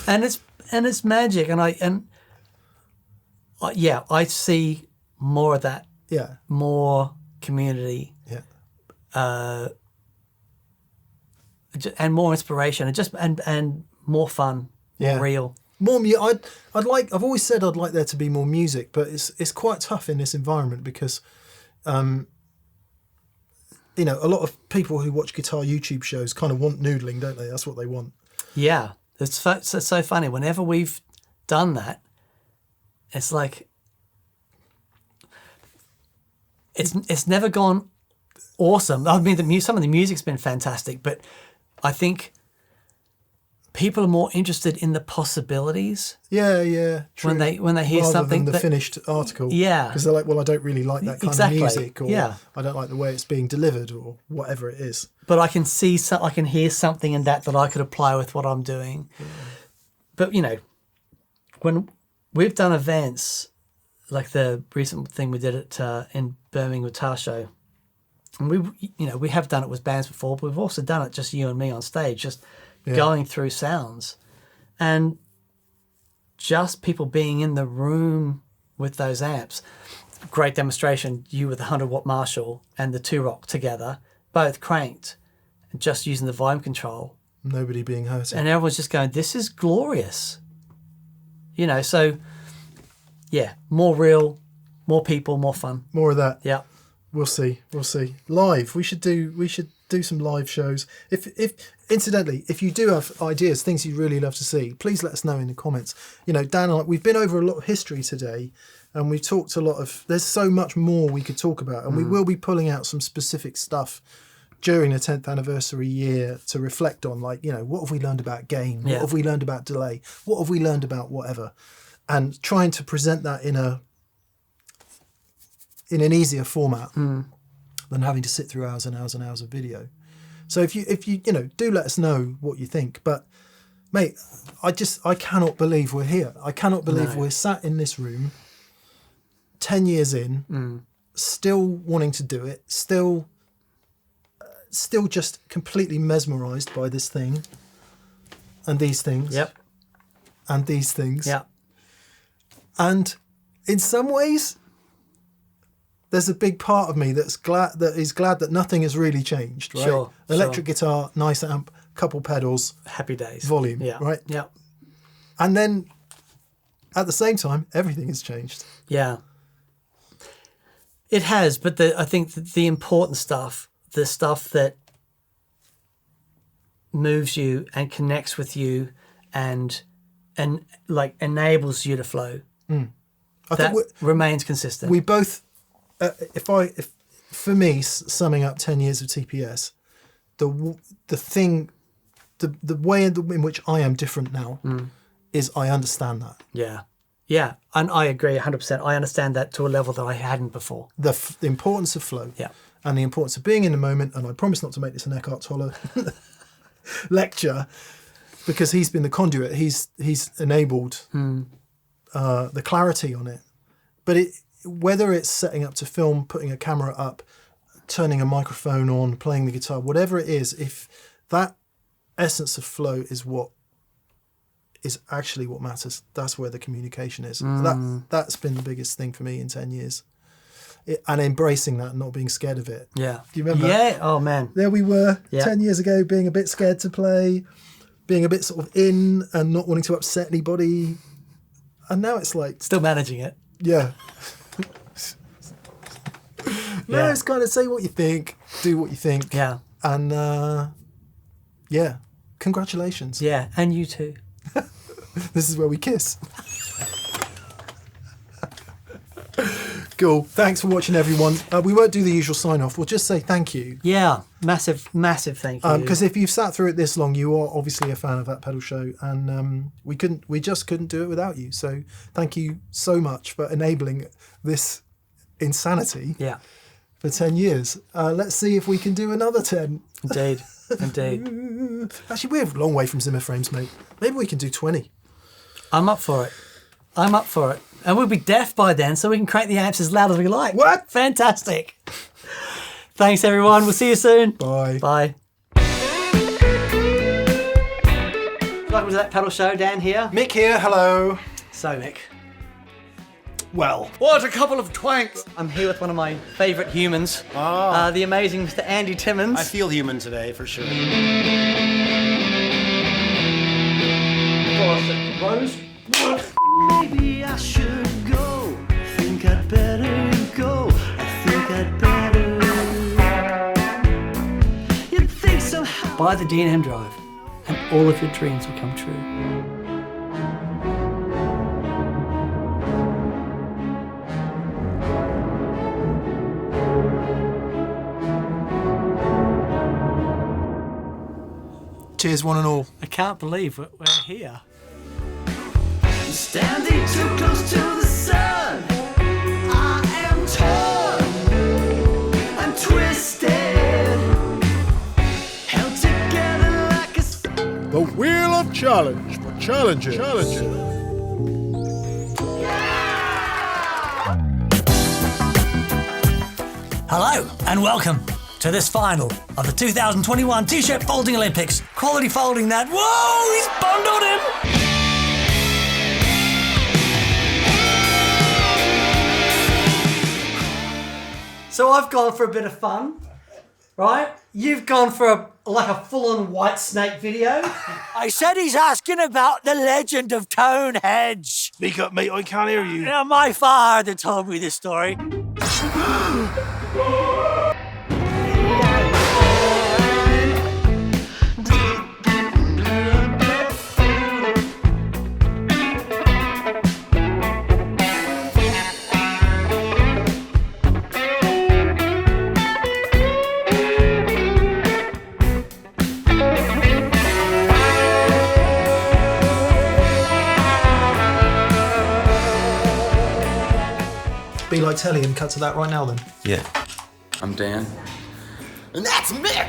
And it's magic, and I see more of that. Yeah. More community. Yeah. And more inspiration, and more fun. Yeah. More real. More I've always said I'd like there to be more music, but it's quite tough in this environment because a lot of people who watch guitar YouTube shows kind of want noodling, don't they? That's what they want. Yeah. It's so funny. Whenever we've done that, it's like it's never gone awesome. I mean, some of the music's been fantastic, but I think people are more interested in the possibilities. Yeah, true. when they hear rather something than the finished article. Yeah. Because they're like, well, I don't really like that kind Exactly. of music, or Yeah. I don't like the way it's being delivered, or whatever it is. But I can see, I can hear something in that I could apply with what I'm doing. Yeah. But when we've done events like the recent thing we did in Birmingham Guitar Show, and we have done it with bands before, but we've also done it just you and me on stage, just going through sounds, and just people being in the room with those amps. Great demonstration, you with the 100-watt Marshall and the 2-Rock together, both cranked, and just using the volume control. Nobody being hurt. And everyone's just going, this is glorious. So, yeah, more real, more people, more fun. More of that. Yeah. We'll see. Live. We should do some live shows. If incidentally, if you do have ideas, things you'd really love to see, please let us know in the comments. Dan and I, we've been over a lot of history today, and we've talked a lot of. There's so much more we could talk about, and we will be pulling out some specific stuff during the 10th anniversary year to reflect on, like, what have we learned about gain? What have we learned about delay? What have we learned about whatever? And trying to present that in an easier format than having to sit through hours and hours and hours of video. So if you do let us know what you think. But mate, I cannot believe we're here. I cannot believe we're sat in this room 10 years in, still wanting to do it, still just completely mesmerized by this thing and these things. Yep. And these things. Yep. And in some ways, there's a big part of me that is glad that nothing has really changed, right? Sure. Electric guitar, nice amp, couple pedals, happy days, volume, right? Yeah. And then at the same time, everything has changed. Yeah. It has, but I think the important stuff, the stuff that moves you and connects with you and like enables you to flow, I think remains consistent. We both, if for me, summing up 10 years of TPS, the way in which I am different now is I understand that. Yeah, and I agree 100%. I understand that to a level that I hadn't before. The importance of flow. Yeah. And the importance of being in the moment. And I promise not to make this an Eckhart Tolle lecture, because he's been the conduit. He's enabled the clarity on it. But whether it's setting up to film, putting a camera up, turning a microphone on, playing the guitar, whatever it is, if that essence of flow is what is actually what matters, that's where the communication is. That's been the biggest thing for me in 10 years. And embracing that and not being scared of it. Yeah. Do you remember? Yeah. Oh, man. There we were 10 years ago, being a bit scared to play, being a bit sort of in and not wanting to upset anybody. And now it's like... Still managing it. Yeah. No, it's kind of say what you think, do what you think. Yeah. And, congratulations. Yeah, and you too. This is where we kiss. Cool. Thanks for watching, everyone. We won't do the usual sign-off. We'll just say thank you. Yeah, massive thank you. Because if you've sat through it this long, you are obviously a fan of That Pedal Show, and we just couldn't do it without you. So thank you so much for enabling this insanity. Yeah. For 10 years. Let's see if we can do another 10. Indeed. Actually, we're a long way from Zimmer frames, mate. Maybe we can do 20. I'm up for it. And we'll be deaf by then, so we can crank the amps as loud as we like. What? Fantastic. Thanks, everyone. We'll see you soon. Bye. Bye. Welcome to That Pedal Show. Dan here. Mick here. Hello. So, Mick. Well. What a couple of twanks. I'm here with one of my favourite humans, the amazing Mr. Andy Timmins. I feel human today, for sure. Rose. Maybe I should go. I think I'd better go. I think I'd better. You'd think somehow. Buy the D&M Drive, and all of your dreams will come true. Cheers, one and all. I can't believe we're here. Standing too close to the sun, I am torn and twisted, held together like a The Wheel of Challenge for challenges. Hello and welcome to this final of the 2021 T-shirt folding Olympics. Quality folding that. Whoa, he's bundled him. So I've gone for a bit of fun, right? You've gone for a full-on White Snake video. I said he's asking about the legend of Coneheads. Speak up, mate. I can't hear you. Now, my father told me this story. Be like telly and cut to that right now then. Yeah. I'm Dan. And that's Mick!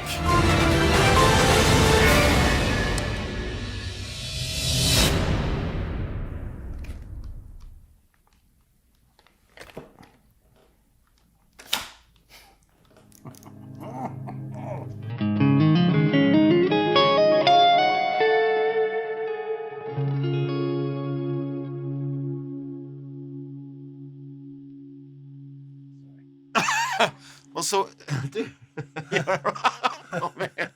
Well, so... oh, man.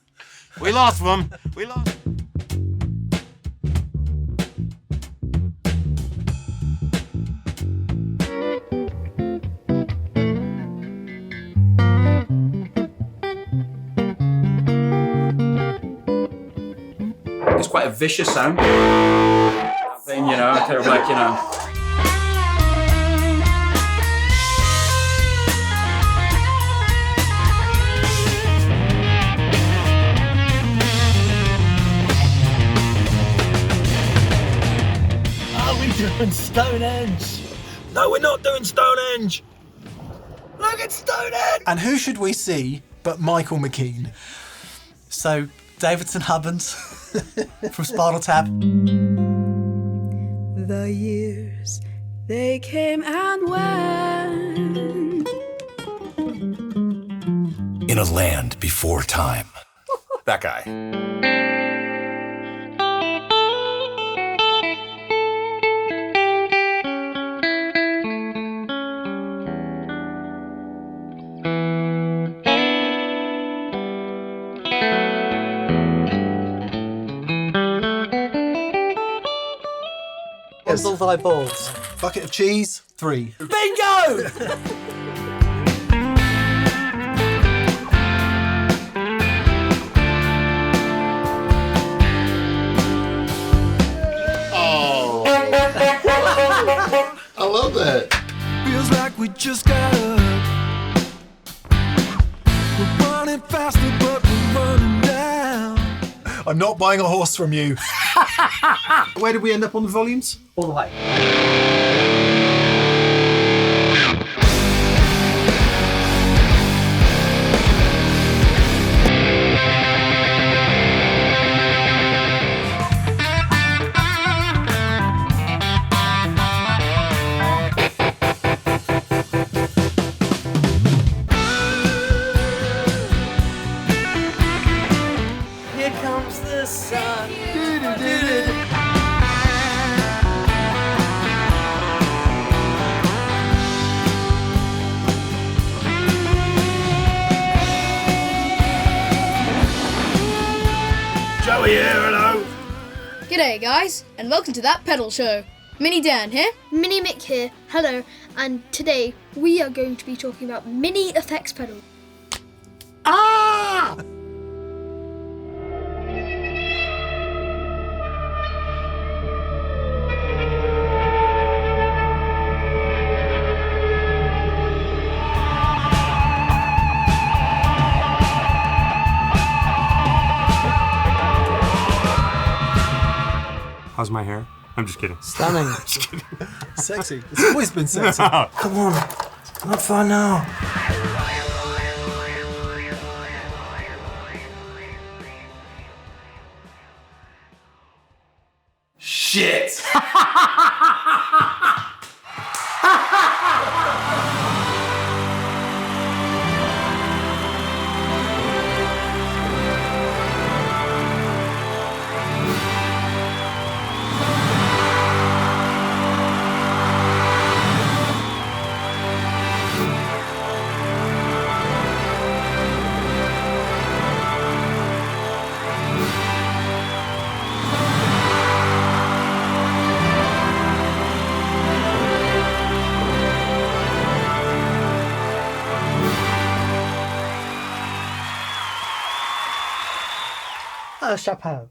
We lost one. We lost... It's quite a vicious sound. Thing, kind of like, Doing Stonehenge. No, we're not doing Stonehenge. Look at Stonehenge. And who should we see but Michael McKean? So, Davidson Hubbins from Spinal Tap. The years, they came and went. In a land before time. That guy. Bundle thy balls. Bucket of cheese, 3. Bingo! I love that. Feels like we just got up. We're running faster, but we're running down. I'm not buying a horse from you. Where did we end up on the volumes? All the way. Here comes the sun. Joey here, hello. G'day guys, and welcome to That Pedal Show. Mini Dan here. Mini Mick here, hello, and today we are going to be talking about mini effects pedal. Ah! How's my hair? I'm just kidding. Stunning. Sexy. It's always been sexy. Come on, not far now. Shit! Chapeau.